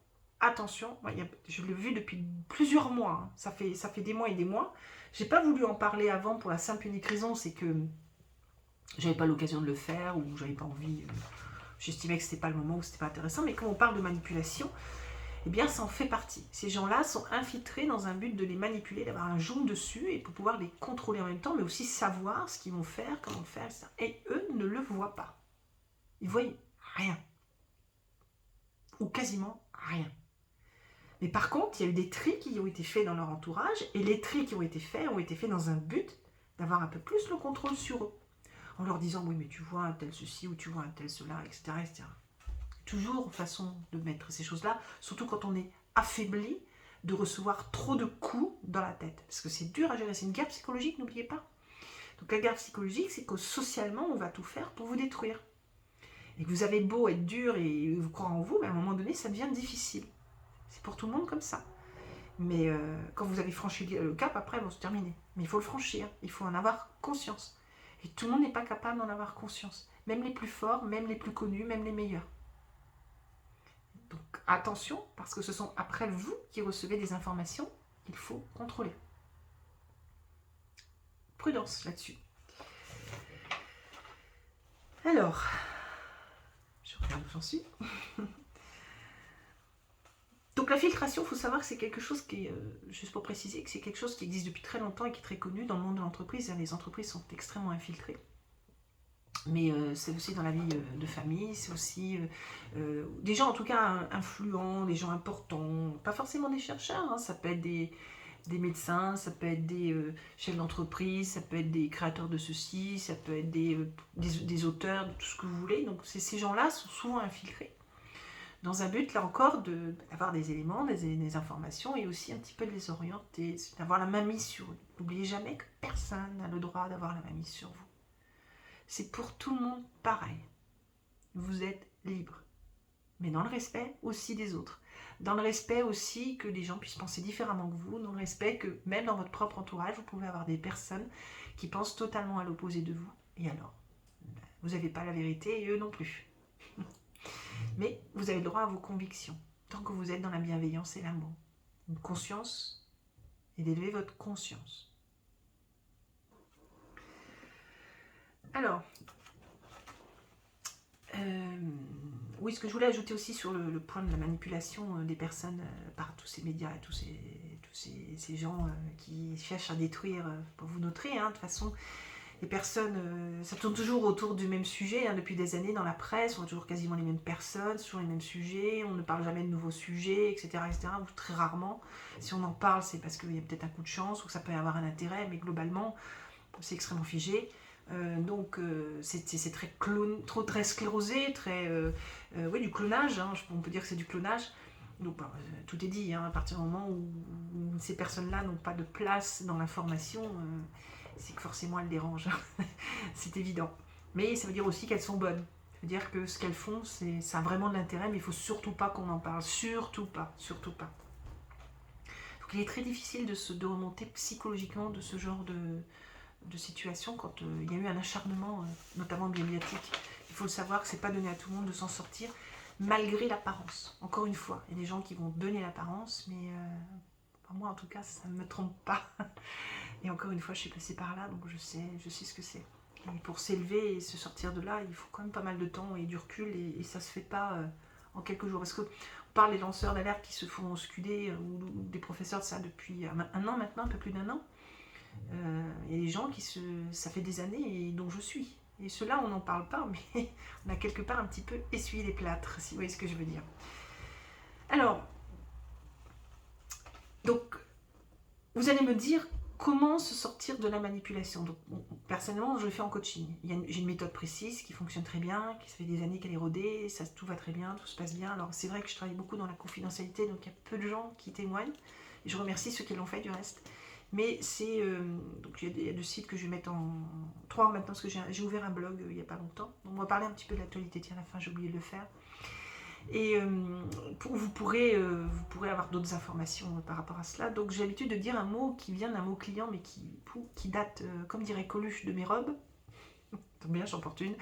[SPEAKER 1] je l'ai vu depuis plusieurs mois, hein. Ça fait des mois et des mois. J'ai pas voulu en parler avant pour la simple et unique raison, c'est que j'avais pas l'occasion de le faire ou j'avais pas envie, j'estimais que c'était pas le moment ou c'était pas intéressant, mais quand on parle de manipulation, eh bien ça en fait partie. Ces gens-là sont infiltrés dans un but de les manipuler, d'avoir un joug dessus et pour pouvoir les contrôler en même temps, mais aussi savoir ce qu'ils vont faire, comment faire, etc. Et eux ne le voient pas. Ils voient rien. Ou quasiment rien. Mais par contre, il y a eu des tris qui ont été faits dans leur entourage, et les tris qui ont été faits dans un but d'avoir un peu plus le contrôle sur eux. En leur disant, oui, mais tu vois un tel ceci, ou tu vois un tel cela, etc. etc. Toujours façon de mettre ces choses-là, surtout quand on est affaibli de recevoir trop de coups dans la tête. Parce que c'est dur à gérer, c'est une guerre psychologique, n'oubliez pas. Donc la guerre psychologique, c'est que socialement, on va tout faire pour vous détruire. Et que vous avez beau être dur et vous croire en vous, mais à un moment donné, ça devient difficile. C'est pour tout le monde comme ça. Mais quand vous avez franchi le cap, après, bon, c'est terminé. Mais il faut le franchir, il faut en avoir conscience. Et tout le monde n'est pas capable d'en avoir conscience. Même les plus forts, même les plus connus, même les meilleurs. Donc attention, parce que ce sont après vous qui recevez des informations qu'il faut contrôler. Prudence là-dessus. Alors, je regarde où j'en suis. Donc la filtration, il faut savoir que c'est quelque chose qui est, juste pour préciser, que c'est quelque chose qui existe depuis très longtemps et qui est très connu dans le monde de l'entreprise. Les entreprises sont extrêmement infiltrées. Mais c'est aussi dans la vie de famille, c'est aussi des gens en tout cas influents, des gens importants, pas forcément des chercheurs, hein, ça peut être des médecins, ça peut être des chefs d'entreprise, ça peut être des créateurs de ceci, ça peut être des auteurs, de tout ce que vous voulez. Donc ces gens-là sont souvent infiltrés. dans un but, là encore, d'avoir des éléments, des informations et aussi un petit peu de les orienter, d'avoir la main mise sur eux. N'oubliez jamais que personne n'a le droit d'avoir la main mise sur vous. C'est pour tout le monde pareil. Vous êtes libre. Mais dans le respect aussi des autres. Dans le respect aussi que les gens puissent penser différemment que vous. Dans le respect que même dans votre propre entourage, vous pouvez avoir des personnes qui pensent totalement à l'opposé de vous. Et alors, vous n'avez pas la vérité et eux non plus. Mais vous avez le droit à vos convictions. Tant que vous êtes dans la bienveillance et l'amour. Une conscience et d'élever votre conscience. Alors, oui, ce que je voulais ajouter aussi sur le point de la manipulation des personnes par tous ces médias et tous ces gens qui cherchent à détruire, pour vous noter, de toute façon, les personnes, ça tourne toujours autour du même sujet, depuis des années dans la presse, on a toujours quasiment les mêmes personnes, sur les mêmes sujets, on ne parle jamais de nouveaux sujets, etc., ou très rarement. Si on en parle, c'est parce qu'il y a peut-être un coup de chance, ou que ça peut y avoir un intérêt, mais globalement, c'est extrêmement figé. Donc c'est très sclérosé, oui, du clonage, on peut dire que c'est du clonage. Donc tout est dit, à partir du moment où ces personnes-là n'ont pas de place dans l'information, c'est que forcément elles dérangent, c'est évident. Mais ça veut dire aussi qu'elles sont bonnes. Ça veut dire que ce qu'elles font, ça a vraiment de l'intérêt, mais il ne faut surtout pas qu'on en parle, surtout pas, surtout pas. Donc il est très difficile de remonter psychologiquement de ce genre de situation quand il y a eu un acharnement, notamment médiatique. Il faut le savoir que c'est pas donné à tout le monde de s'en sortir, malgré l'apparence. Encore une fois, il y a des gens qui vont donner l'apparence, mais pour moi en tout cas, ça ne me trompe pas. Et encore une fois, je suis passée par là, donc je sais ce que c'est. Et pour s'élever et se sortir de là, il faut quand même pas mal de temps et du recul, et ça se fait pas en quelques jours. Parce qu'on parle des lanceurs d'alerte qui se font scuder, ou des professeurs de ça depuis un an maintenant, un peu plus d'un an. Il y a des gens ça fait des années et dont je suis. Et ceux-là, on n'en parle pas, mais on a quelque part un petit peu essuyé les plâtres, si vous voyez ce que je veux dire. Alors, donc, vous allez me dire comment se sortir de la manipulation. Donc, personnellement, je le fais en coaching. J'ai une méthode précise qui fonctionne très bien, qui ça fait des années qu'elle est rodée, tout va très bien, tout se passe bien. Alors, c'est vrai que je travaille beaucoup dans la confidentialité, donc il y a peu de gens qui témoignent. Et je remercie ceux qui l'ont fait du reste. Mais c'est... donc il y a 2 sites que je vais mettre en... 3 maintenant, parce que j'ai ouvert un blog il n'y a pas longtemps. Donc on va parler un petit peu de l'actualité. Tiens, à la fin, j'ai oublié de le faire. Et vous pourrez avoir d'autres informations par rapport à cela. Donc j'ai l'habitude de dire un mot qui vient d'un mot client, mais qui date, comme dirait Coluche, de mes robes. Tant bien, j'en porte une.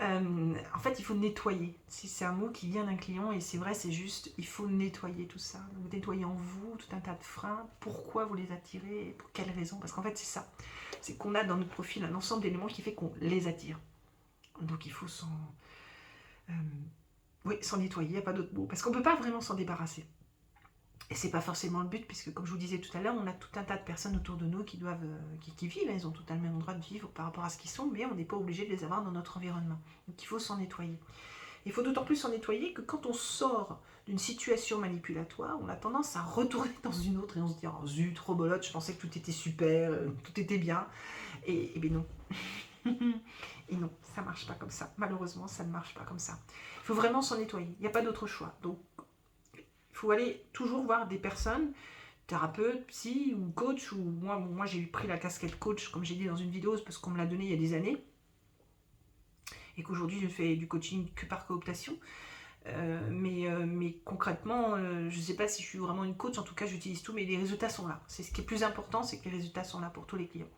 [SPEAKER 1] En fait, il faut nettoyer. C'est un mot qui vient d'un client, et c'est vrai, c'est juste, il faut nettoyer tout ça. Vous nettoyez en vous tout un tas de freins. Pourquoi vous les attirez et pour quelles raisons? Parce qu'en fait, c'est ça. C'est qu'on a dans notre profil un ensemble d'éléments qui fait qu'on les attire. Donc il faut s'en nettoyer, il n'y a pas d'autre mot. Parce qu'on ne peut pas vraiment s'en débarrasser. Et c'est pas forcément le but, puisque comme je vous disais tout à l'heure, on a tout un tas de personnes autour de nous qui vivent, ils ont tout à le même droit de vivre par rapport à ce qu'ils sont, mais on n'est pas obligé de les avoir dans notre environnement. Donc il faut s'en nettoyer. Il faut d'autant plus s'en nettoyer que quand on sort d'une situation manipulatoire, on a tendance à retourner dans une autre et on se dit « Oh zut, trop bolotte, je pensais que tout était super, tout était bien. » Et bien non. Et non, ça ne marche pas comme ça. Malheureusement, ça ne marche pas comme ça. Il faut vraiment s'en nettoyer. Il n'y a pas d'autre choix. Donc, il faut aller toujours voir des personnes, thérapeutes, psy ou coach, ou moi j'ai pris la casquette coach, comme j'ai dit dans une vidéo, parce qu'on me l'a donné il y a des années, et qu'aujourd'hui je fais du coaching que par cooptation. Mais concrètement, je ne sais pas si je suis vraiment une coach, en tout cas j'utilise tout, mais les résultats sont là. C'est ce qui est plus important, c'est que les résultats sont là pour tous les clients.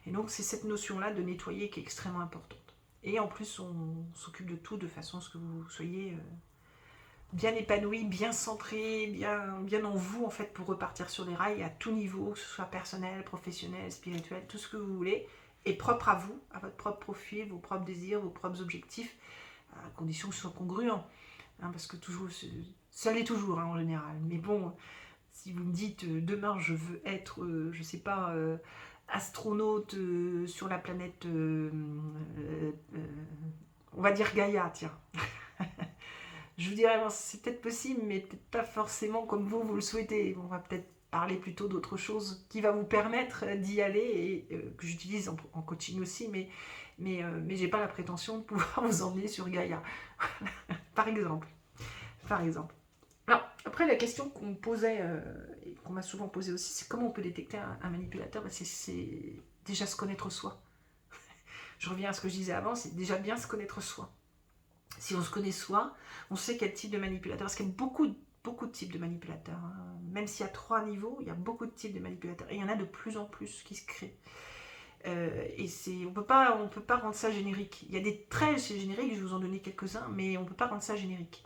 [SPEAKER 1] Et donc c'est cette notion-là de nettoyer qui est extrêmement importante. Et en plus, on s'occupe de tout de façon à ce que vous soyez bien épanoui, bien centré, bien en vous, en fait, pour repartir sur les rails à tout niveau, que ce soit personnel, professionnel, spirituel, tout ce que vous voulez, et propre à vous, à votre propre profil, vos propres désirs, vos propres objectifs, à condition que ce soit congruent. Parce que toujours, ça l'est toujours en général. Mais bon, si vous me dites demain je veux être, je sais pas, astronaute sur la planète, on va dire Gaïa, tiens. Je vous dirais, c'est peut-être possible, mais peut-être pas forcément comme vous le souhaitez. On va peut-être parler plutôt d'autre chose qui va vous permettre d'y aller, et que j'utilise en coaching aussi, mais j'ai pas la prétention de pouvoir vous emmener sur Gaïa, par exemple. par exemple. Alors, après, la question qu'on me posait, et qu'on m'a souvent posée aussi, c'est comment on peut détecter un manipulateur. Ben, c'est déjà se connaître soi. Je reviens à ce que je disais avant, c'est déjà bien se connaître soi. Si on se connaît soi, on sait quel type de manipulateur, parce qu'il y a beaucoup de types de manipulateurs. Hein. Même s'il y a 3 niveaux, il y a beaucoup de types de manipulateurs. Et il y en a de plus en plus qui se créent. Et on peut pas rendre ça générique. Il y a des traits génériques, je vais vous en donner quelques-uns, mais on ne peut pas rendre ça générique.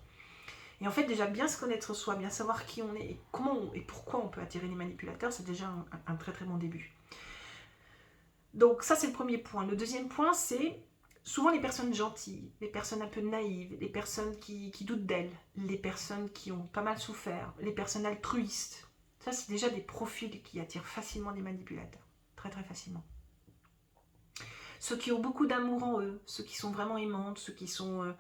[SPEAKER 1] Et en fait, déjà bien se connaître soi, bien savoir qui on est et comment et pourquoi on peut attirer les manipulateurs, c'est déjà un très très bon début. Donc ça, c'est le premier point. Le deuxième point, c'est souvent les personnes gentilles, les personnes un peu naïves, les personnes qui doutent d'elles, les personnes qui ont pas mal souffert, les personnes altruistes. Ça, c'est déjà des profils qui attirent facilement des manipulateurs. Très très facilement. Ceux qui ont beaucoup d'amour en eux, ceux qui sont vraiment aimantes, ceux qui sont...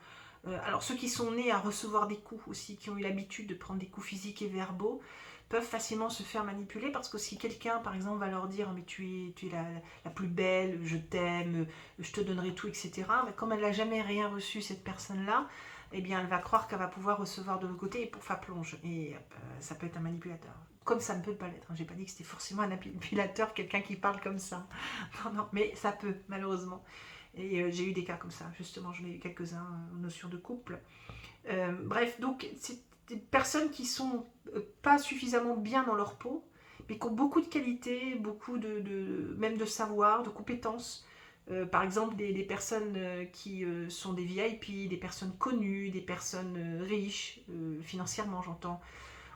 [SPEAKER 1] alors ceux qui sont nés à recevoir des coups aussi, qui ont eu l'habitude de prendre des coups physiques et verbaux, peuvent facilement se faire manipuler parce que si quelqu'un par exemple va leur dire mais tu es la plus belle, je t'aime, je te donnerai tout, etc. Mais comme elle n'a jamais rien reçu cette personne-là, eh bien elle va croire qu'elle va pouvoir recevoir de l'autre côté et pour faire plonge. Et ça peut être un manipulateur. Comme ça ne peut pas l'être. J'ai pas dit que c'était forcément un manipulateur, quelqu'un qui parle comme ça. Non, non, mais ça peut, malheureusement. Et j'ai eu des cas comme ça, justement, j'en ai eu quelques-uns, notion de couple. Bref, donc c'est des personnes qui sont pas suffisamment bien dans leur peau, mais qui ont beaucoup de qualités, beaucoup même de savoir, de compétences. Par exemple, des personnes qui sont des VIP, des personnes connues, des personnes riches, financièrement j'entends,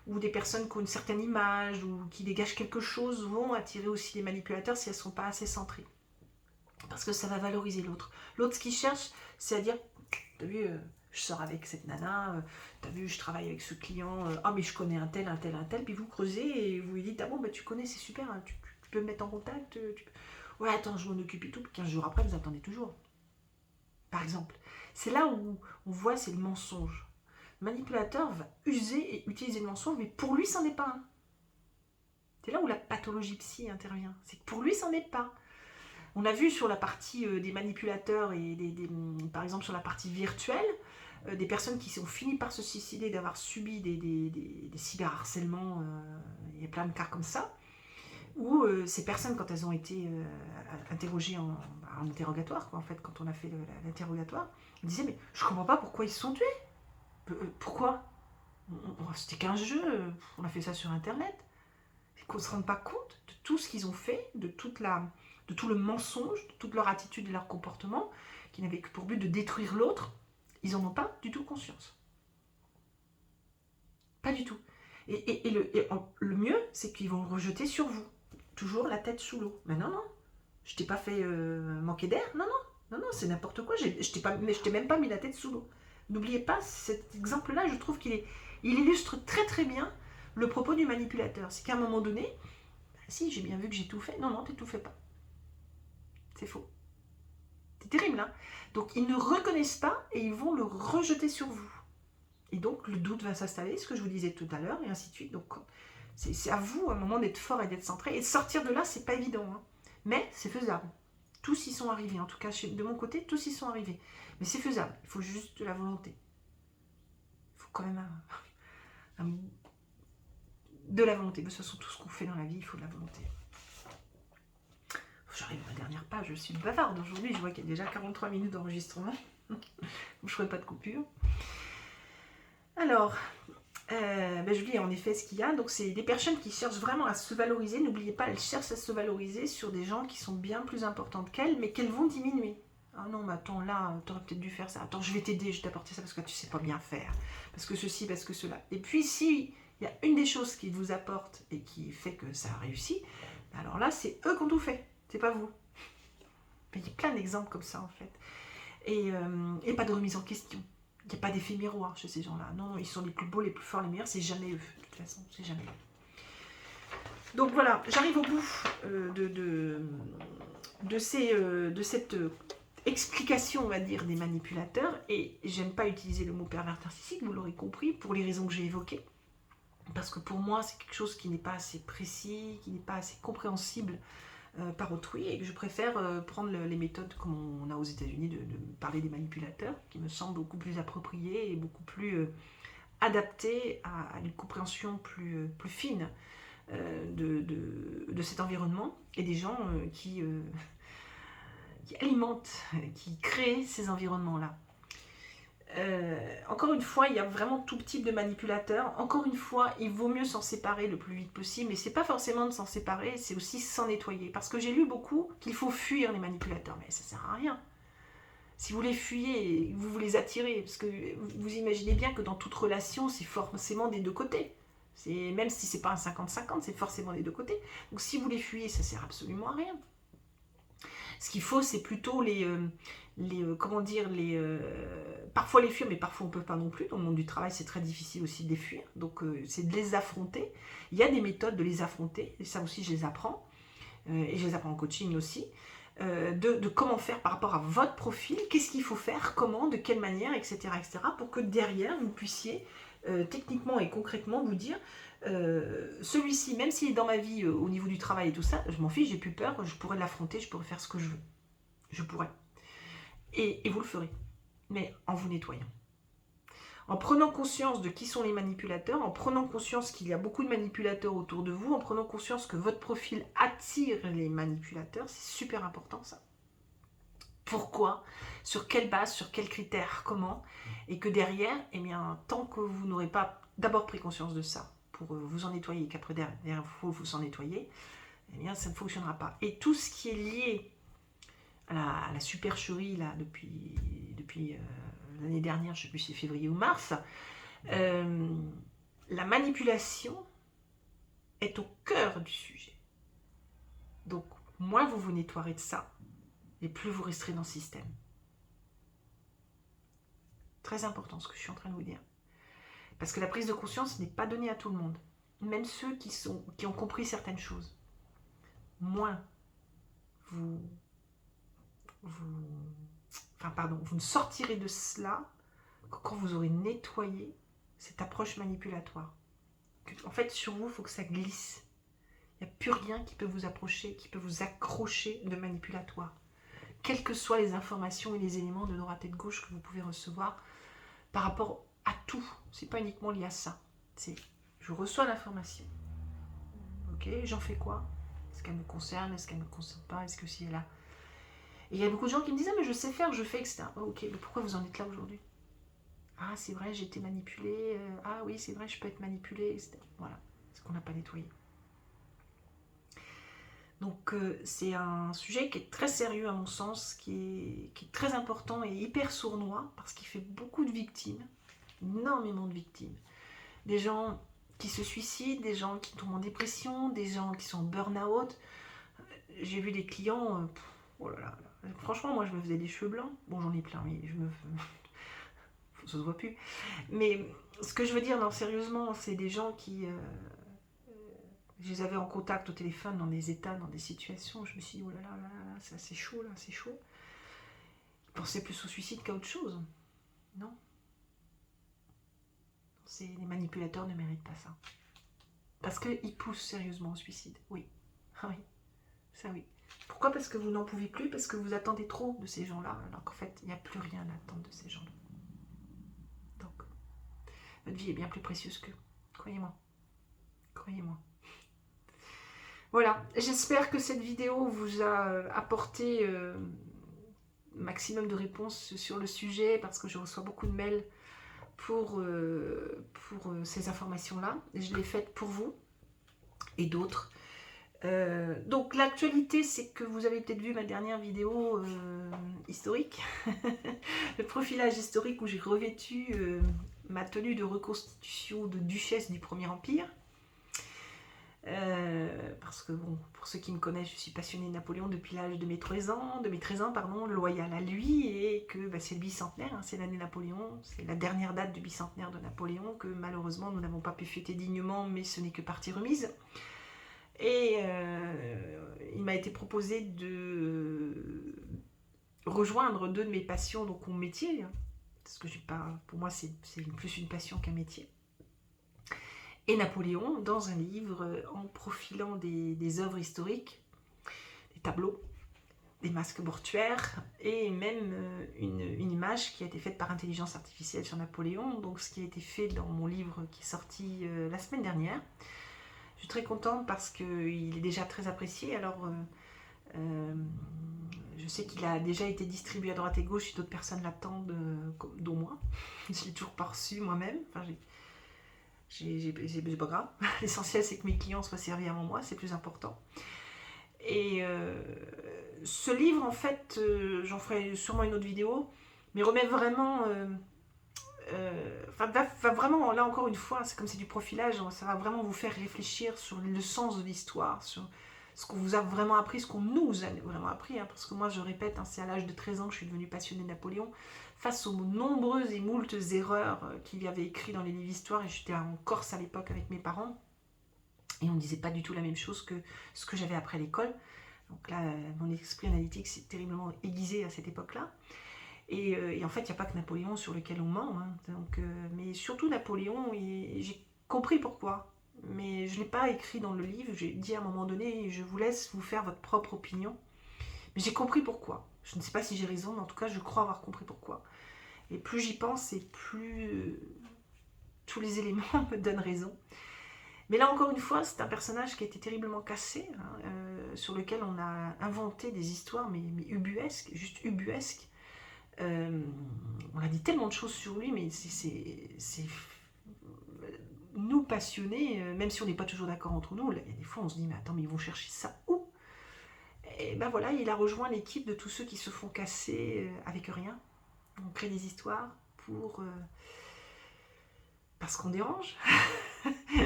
[SPEAKER 1] ou des personnes qui ont une certaine image, ou qui dégagent quelque chose, vont attirer aussi les manipulateurs si elles ne sont pas assez centrées. Parce que ça va valoriser l'autre. L'autre, ce qu'il cherche, c'est à dire, t'as vu, je sors avec cette nana, t'as vu, je travaille avec ce client, ah mais je connais un tel, puis vous creusez et vous lui dites, ah bon, bah, tu connais, c'est super, hein, tu peux me mettre en contact, ouais, attends, je m'en occupe et tout, 15 jours après, vous attendez toujours. Par exemple. C'est là où on voit, c'est le mensonge. Le manipulateur va user et utiliser le mensonge, mais pour lui, c'en est pas un. C'est là où la pathologie psy intervient. C'est que pour lui, c'en est pas. On a vu sur la partie des manipulateurs et par exemple sur la partie virtuelle, des personnes qui ont fini par se suicider d'avoir subi des cyberharcèlements, il y a plein de cas comme ça, où ces personnes, quand elles ont été interrogées en interrogatoire, quoi, en fait, quand on a fait l'interrogatoire, on disait mais je comprends pas pourquoi ils se sont tués. Pourquoi C'était qu'un jeu, on a fait ça sur internet. Et qu'on ne se rende pas compte de tout ce qu'ils ont fait, de tout le mensonge, de toute leur attitude et leur comportement, qui n'avaient que pour but de détruire l'autre. Ils n'en ont pas du tout conscience. Pas du tout. Et le mieux, c'est qu'ils vont le rejeter sur vous. Toujours la tête sous l'eau. Mais non, non, je t'ai pas fait manquer d'air. Non, non, non, non, c'est n'importe quoi. Je t'ai même pas mis la tête sous l'eau. N'oubliez pas, cet exemple-là, je trouve il illustre très très bien le propos du manipulateur. C'est qu'à un moment donné, si, j'ai bien vu que j'ai tout fait. Non, non, tu tout fait pas. C'est faux. C'est terrible, hein. Donc, ils ne reconnaissent pas et ils vont le rejeter sur vous. Et donc, le doute va s'installer, ce que je vous disais tout à l'heure, et ainsi de suite. Donc, c'est à vous, à un moment, d'être fort et d'être centré. Et de sortir de là, c'est pas évident. Hein. Mais c'est faisable. Tous y sont arrivés. En tout cas, de mon côté, tous y sont arrivés. Mais c'est faisable. Il faut juste de la volonté. Il faut quand même de la volonté. De toute façon, tout ce qu'on fait dans la vie, il faut de la volonté. J'arrive à la dernière page, je suis bavarde aujourd'hui, je vois qu'il y a déjà 43 minutes d'enregistrement. Je ne ferai pas de coupure. Alors, je vous dis en effet ce qu'il y a. Donc, c'est des personnes qui cherchent vraiment à se valoriser. N'oubliez pas, elles cherchent à se valoriser sur des gens qui sont bien plus importantes qu'elles, mais qu'elles vont diminuer. Ah non, mais attends, là, t'aurais peut-être dû faire ça. Attends, je vais t'aider, je vais t'apporter ça parce que tu sais pas bien faire. Parce que ceci, parce que cela. Et puis, si il y a une des choses qui vous apporte et qui fait que ça a réussi, alors là, c'est eux qui ont tout fait. C'est pas vous. Mais il y a plein d'exemples comme ça en fait. Et pas de remise en question. Il n'y a pas d'effet miroir chez ces gens-là. Non, ils sont les plus beaux, les plus forts, les meilleurs. C'est jamais eux. De toute façon, c'est jamais eux. Donc voilà, j'arrive au bout de cette explication, on va dire, des manipulateurs. Et j'aime pas utiliser le mot pervers narcissique, vous l'aurez compris, pour les raisons que j'ai évoquées. Parce que pour moi, c'est quelque chose qui n'est pas assez précis, qui n'est pas assez compréhensible par autrui, et que je préfère prendre les méthodes comme on a aux États-Unis de parler des manipulateurs, qui me semblent beaucoup plus appropriées et beaucoup plus adaptés à une compréhension plus fine de cet environnement, et des gens qui alimentent, qui créent ces environnements-là. Encore une fois, il y a vraiment tout type de manipulateurs. Encore une fois, il vaut mieux s'en séparer le plus vite possible. Mais c'est pas forcément de s'en séparer, c'est aussi s'en nettoyer. Parce que j'ai lu beaucoup qu'il faut fuir les manipulateurs. Mais ça sert à rien. Si vous les fuyez, vous les attirez. Parce que vous imaginez bien que dans toute relation, c'est forcément des deux côtés. Même si c'est pas un 50-50, c'est forcément des deux côtés. Donc si vous les fuyez, ça sert absolument à rien. Ce qu'il faut, c'est plutôt comment dire, parfois les fuir, mais parfois on ne peut pas non plus. Dans le monde du travail, c'est très difficile aussi de les fuir. Donc, c'est de les affronter. Il y a des méthodes de les affronter. Et ça aussi, je les apprends. Et je les apprends en coaching aussi. De comment faire par rapport à votre profil. Qu'est-ce qu'il faut faire, comment, de quelle manière, etc., etc. pour que derrière, vous puissiez techniquement et concrètement vous dire celui-ci, même s'il est dans ma vie au niveau du travail et tout ça, je m'en fiche, j'ai plus peur, je pourrais l'affronter, je pourrais faire ce que je veux. Je pourrais. Et vous le ferez. Mais en vous nettoyant. En prenant conscience de qui sont les manipulateurs, en prenant conscience qu'il y a beaucoup de manipulateurs autour de vous, en prenant conscience que votre profil attire les manipulateurs, c'est super important ça. Pourquoi? Sur quelle base? Sur quels critères? Comment? Et que derrière, eh bien, tant que vous n'aurez pas d'abord pris conscience de ça, pour vous en nettoyer, qu'après derrière il faut vous en nettoyer, eh bien ça ne fonctionnera pas. Et tout ce qui est lié à la supercherie là, depuis l'année dernière, je ne sais plus si c'est février ou mars, la manipulation est au cœur du sujet. Donc, moins vous vous nettoierez de ça, et plus vous resterez dans le système. Très important ce que je suis en train de vous dire. Parce que la prise de conscience n'est pas donnée à tout le monde. Même ceux qui ont compris certaines choses. Moins vous ne sortirez de cela que quand vous aurez nettoyé cette approche manipulatoire. En fait, sur vous, il faut que ça glisse. Il n'y a plus rien qui peut vous approcher, qui peut vous accrocher de manipulatoire. Quelles que soient les informations et les éléments de droite et de gauche que vous pouvez recevoir par rapport à tout. C'est pas uniquement lié à ça. C'est je reçois l'information. Ok, j'en fais quoi? Est-ce qu'elle me concerne? Est-ce qu'elle ne me concerne pas? Est-ce que si elle a... Et il y a beaucoup de gens qui me disent « Ah, mais je sais faire, je fais, etc. » Ok, mais pourquoi vous en êtes là aujourd'hui? Ah, c'est vrai, j'ai été manipulée. Ah oui, c'est vrai, je peux être manipulée, etc. Voilà, ce qu'on n'a pas nettoyé. Donc, c'est un sujet qui est très sérieux à mon sens, qui est très important et hyper sournois, parce qu'il fait beaucoup de victimes, énormément de victimes. Des gens qui se suicident, des gens qui tombent en dépression, des gens qui sont en burn-out. J'ai vu des clients, oh là là, franchement, moi je me faisais des cheveux blancs. Bon, j'en ai plein, mais ça se voit plus. Mais ce que je veux dire, non, sérieusement, c'est des gens qui... je les avais en contact au téléphone dans des états, dans des situations. Je me suis dit, oh là là, c'est assez chaud, là, c'est chaud. Ils pensaient plus au suicide qu'à autre chose. Non. Les manipulateurs ne méritent pas ça. Parce qu'ils poussent sérieusement au suicide. Oui. Ah oui. Ça oui. Pourquoi? Parce que vous n'en pouvez plus, parce que vous attendez trop de ces gens-là, alors qu'en fait, il n'y a plus rien à attendre de ces gens-là. Donc, votre vie est bien plus précieuse qu'eux. Croyez-moi. Croyez-moi. Voilà, j'espère que cette vidéo vous a apporté maximum de réponses sur le sujet, parce que je reçois beaucoup de mails pour ces informations-là. Je l'ai faite pour vous et d'autres. Donc l'actualité, c'est que vous avez peut-être vu ma dernière vidéo historique, le profilage historique où j'ai revêtu ma tenue de reconstitution de duchesse du Premier Empire. Parce que bon, pour ceux qui me connaissent, je suis passionnée de Napoléon depuis l'âge de mes 13 ans, loyale à lui, et que c'est le bicentenaire, hein, c'est l'année Napoléon, c'est la dernière date du bicentenaire de Napoléon, que malheureusement nous n'avons pas pu fêter dignement, mais ce n'est que partie remise. Et il m'a été proposé de rejoindre deux de mes passions, donc mon métier, hein, parce que pour moi c'est plus une passion qu'un métier. Et Napoléon, dans un livre, en profilant des œuvres historiques, des tableaux, des masques mortuaires et même une image qui a été faite par intelligence artificielle sur Napoléon, donc ce qui a été fait dans mon livre qui est sorti la semaine dernière. Je suis très contente parce qu'il est déjà très apprécié. Alors, je sais qu'il a déjà été distribué à droite et gauche et d'autres personnes l'attendent, dont moi. Je l'ai toujours pas reçu moi-même. Enfin, c'est pas grave. L'essentiel, c'est que mes clients soient servis avant moi, c'est plus important. Et ce livre, en fait, j'en ferai sûrement une autre vidéo, mais remet vraiment... va vraiment, là encore une fois, c'est comme c'est du profilage, ça va vraiment vous faire réfléchir sur le sens de l'histoire, sur ce qu'on vous a vraiment appris, ce qu'on nous a vraiment appris, hein, parce que moi, je répète, hein, c'est à l'âge de 13 ans que je suis devenue passionnée de Napoléon, face aux nombreuses et moultes erreurs qu'il y avait écrites dans les livres d'histoire, et j'étais en Corse à l'époque avec mes parents, et on ne disait pas du tout la même chose que ce que j'avais appris à l'école. Donc là, mon esprit analytique s'est terriblement aiguisé à cette époque-là. Et en fait, il n'y a pas que Napoléon sur lequel on ment. Hein. Donc, mais surtout Napoléon, j'ai compris pourquoi. Mais je ne l'ai pas écrit dans le livre. J'ai dit à un moment donné, je vous laisse vous faire votre propre opinion. Mais j'ai compris pourquoi. Je ne sais pas si j'ai raison, mais en tout cas, je crois avoir compris pourquoi. Et plus j'y pense, et plus tous les éléments me donnent raison. Mais là, encore une fois, c'est un personnage qui a été terriblement cassé, hein, sur lequel on a inventé des histoires, mais ubuesques, juste ubuesques. On a dit tellement de choses sur lui, mais c'est nous passionnés, même si on n'est pas toujours d'accord entre nous, il y a des fois on se dit, mais attends, mais ils vont chercher ça où? Et ben voilà, il a rejoint l'équipe de tous ceux qui se font casser avec rien. On crée des histoires parce qu'on dérange.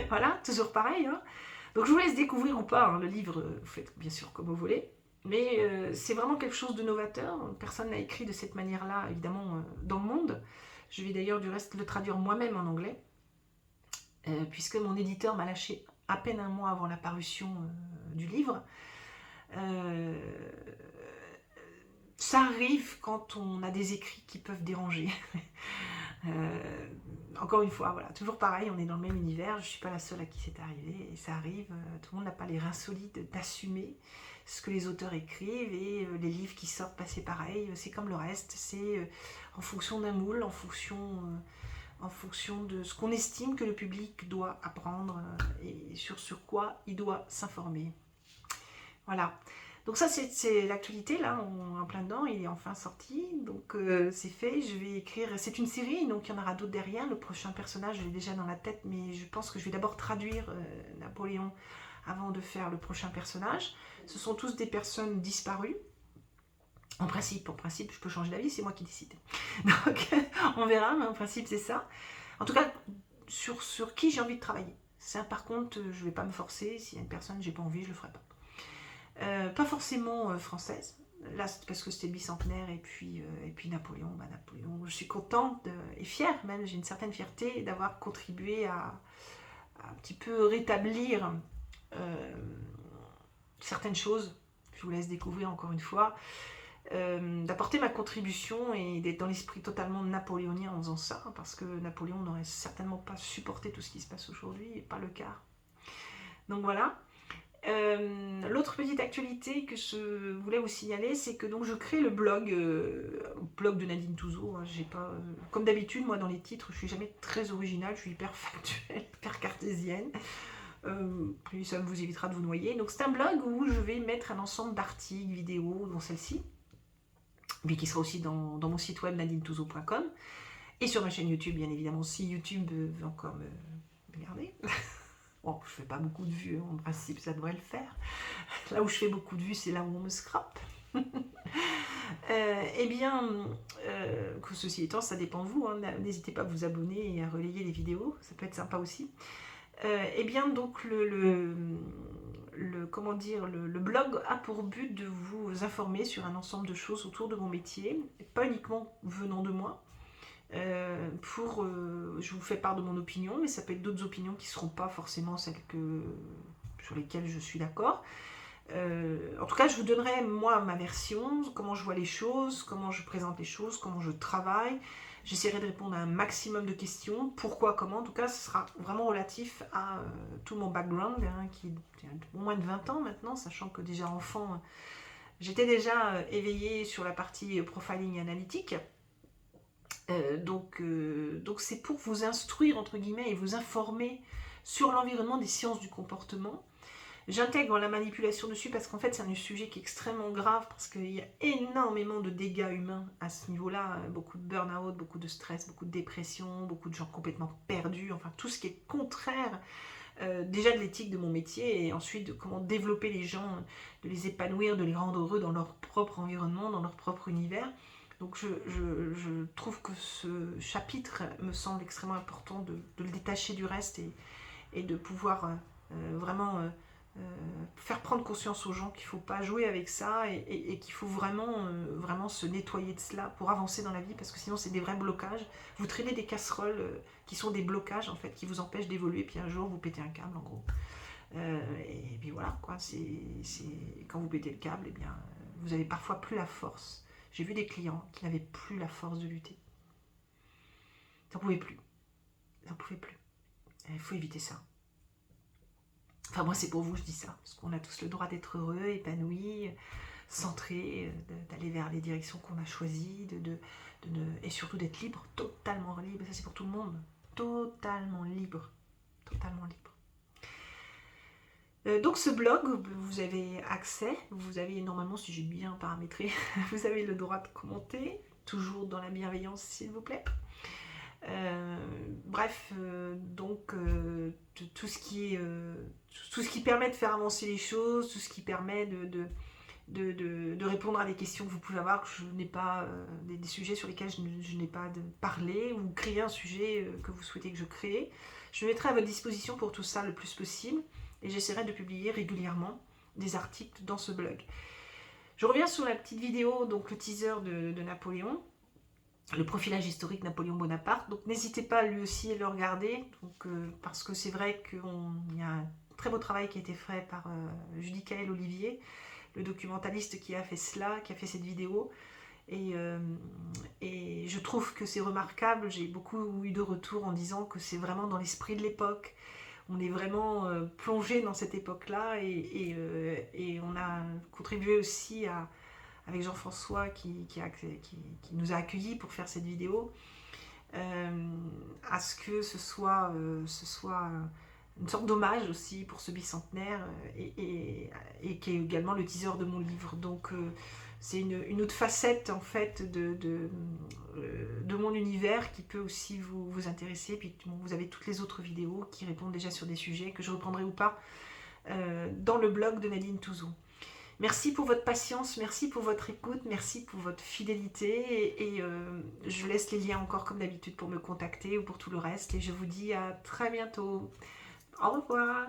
[SPEAKER 1] Voilà, toujours pareil. Hein. Donc je vous laisse découvrir ou pas, hein, le livre, vous faites bien sûr comme vous voulez. Mais c'est vraiment quelque chose de novateur. Personne n'a écrit de cette manière-là, évidemment, dans le monde. Je vais d'ailleurs du reste le traduire moi-même en anglais, puisque mon éditeur m'a lâché à peine un mois avant la parution du livre. Ça arrive quand on a des écrits qui peuvent déranger. Encore une fois, voilà, toujours pareil, on est dans le même univers, je ne suis pas la seule à qui c'est arrivé, et ça arrive, tout le monde n'a pas les reins solides d'assumer ce que les auteurs écrivent, et les livres qui sortent, bah, c'est pareil, c'est comme le reste, c'est en fonction d'un moule, en fonction de ce qu'on estime que le public doit apprendre, et sur quoi il doit s'informer. Voilà. Donc ça, c'est l'actualité, là, on est en plein dedans, il est enfin sorti, donc c'est fait, je vais écrire, c'est une série, donc il y en aura d'autres derrière, le prochain personnage, je l'ai déjà dans la tête, mais je pense que je vais d'abord traduire Napoléon avant de faire le prochain personnage. Ce sont tous des personnes disparues, en principe, je peux changer d'avis, c'est moi qui décide. Donc on verra, mais en principe c'est ça. En tout cas, sur qui j'ai envie de travailler. Ça, par contre, je ne vais pas me forcer, s'il y a une personne, j'ai pas envie, je le ferai pas. Pas forcément française, là c'est parce que c'était le bicentenaire et puis Napoléon, Napoléon, je suis contente et fière même, j'ai une certaine fierté d'avoir contribué à un petit peu rétablir certaines choses, je vous laisse découvrir encore une fois, d'apporter ma contribution et d'être dans l'esprit totalement napoléonien en faisant ça, parce que Napoléon n'aurait certainement pas supporté tout ce qui se passe aujourd'hui, et pas le cas. Donc voilà. L'autre petite actualité que je voulais vous signaler, c'est que donc je crée le blog de Nadine Touzeau. Hein, j'ai pas, comme d'habitude, moi dans les titres, je suis jamais très originale, je suis hyper factuelle, hyper cartésienne. Puis ça vous évitera de vous noyer. Donc c'est un blog où je vais mettre un ensemble d'articles, vidéos, dont celle-ci, mais qui sera aussi dans mon site web nadinetouzeau.com et sur ma chaîne YouTube, bien évidemment, si YouTube veut encore me regarder. Bon, je fais pas beaucoup de vues, en principe ça devrait le faire. Là où je fais beaucoup de vues, c'est là où on me scrape. Eh bien, que ceci étant, ça dépend de vous. Hein. N'hésitez pas à vous abonner et à relayer les vidéos, ça peut être sympa aussi. Eh bien, donc comment dire, le blog a pour but de vous informer sur un ensemble de choses autour de mon métier, pas uniquement venant de moi. Je vous fais part de mon opinion, mais ça peut être d'autres opinions qui ne seront pas forcément celles sur lesquelles je suis d'accord. En tout cas, je vous donnerai moi ma version, comment je vois les choses, comment je présente les choses, comment je travaille. J'essaierai de répondre à un maximum de questions, pourquoi, comment. En tout cas, ce sera vraiment relatif à tout mon background, hein, qui a moins de 20 ans maintenant, sachant que déjà enfant, J'étais déjà éveillée sur la partie profiling analytique. Donc c'est pour vous instruire, entre guillemets, et vous informer sur l'environnement des sciences du comportement. J'intègre la manipulation dessus parce qu'en fait c'est un sujet qui est extrêmement grave parce qu'il y a énormément de dégâts humains à ce niveau-là, beaucoup de burn-out, beaucoup de stress, beaucoup de dépression, beaucoup de gens complètement perdus, enfin tout ce qui est contraire déjà de l'éthique de mon métier et ensuite de comment développer les gens, de les épanouir, de les rendre heureux dans leur propre environnement, dans leur propre univers. Donc je trouve que ce chapitre me semble extrêmement important de le détacher du reste et de pouvoir vraiment faire prendre conscience aux gens qu'il ne faut pas jouer avec ça et qu'il faut vraiment se nettoyer de cela pour avancer dans la vie parce que sinon c'est des vrais blocages. Vous traînez des casseroles qui sont des blocages en fait, qui vous empêchent d'évoluer puis un jour vous pétez un câble en gros. Et puis voilà quoi, quand vous pétez le câble, eh bien, vous n'avez parfois plus la force. J'ai vu des clients qui n'avaient plus la force de lutter. Ils n'en pouvaient plus. Ils n'en pouvaient plus. Il faut éviter ça. Enfin, moi, c'est pour vous, je dis ça. Parce qu'on a tous le droit d'être heureux, épanoui, centré, d'aller vers les directions qu'on a choisies, et surtout d'être libre, totalement libre. Ça, c'est pour tout le monde. Totalement libre. Totalement libre. Donc ce blog, vous avez accès, vous avez normalement, si j'ai bien paramétré, vous avez le droit de commenter, toujours dans la bienveillance s'il vous plaît. Bref, donc tout ce qui permet de faire avancer les choses, tout ce qui permet de répondre à des questions que vous pouvez avoir, que je n'ai pas, des sujets sur lesquels je n'ai pas parlé, ou créer un sujet que vous souhaitez que je crée. Je mettrai à votre disposition pour tout ça le plus possible. Et j'essaierai de publier régulièrement des articles dans ce blog. Je reviens sur la petite vidéo, donc le teaser de Napoléon, le profilage historique Napoléon Bonaparte. Donc n'hésitez pas lui aussi à le regarder, donc, parce que c'est vrai qu'il y a un très beau travail qui a été fait par Judicaël Olivier, le documentaliste qui a fait cela, qui a fait cette vidéo. Et je trouve que c'est remarquable. J'ai beaucoup eu de retours en disant que c'est vraiment dans l'esprit de l'époque. On est vraiment plongé dans cette époque-là et on a contribué aussi avec Jean-François qui nous a accueillis pour faire cette vidéo à ce que ce soit une sorte d'hommage aussi pour ce bicentenaire et qui est également le teaser de mon livre. Donc c'est une autre facette en fait de mon univers qui peut aussi vous intéresser. Puis bon, vous avez toutes les autres vidéos qui répondent déjà sur des sujets que je reprendrai ou pas dans le blog de Nadine Touzou. Merci pour votre patience, merci pour votre écoute, merci pour votre fidélité et je laisse les liens encore comme d'habitude pour me contacter ou pour tout le reste et je vous dis à très bientôt. Au revoir.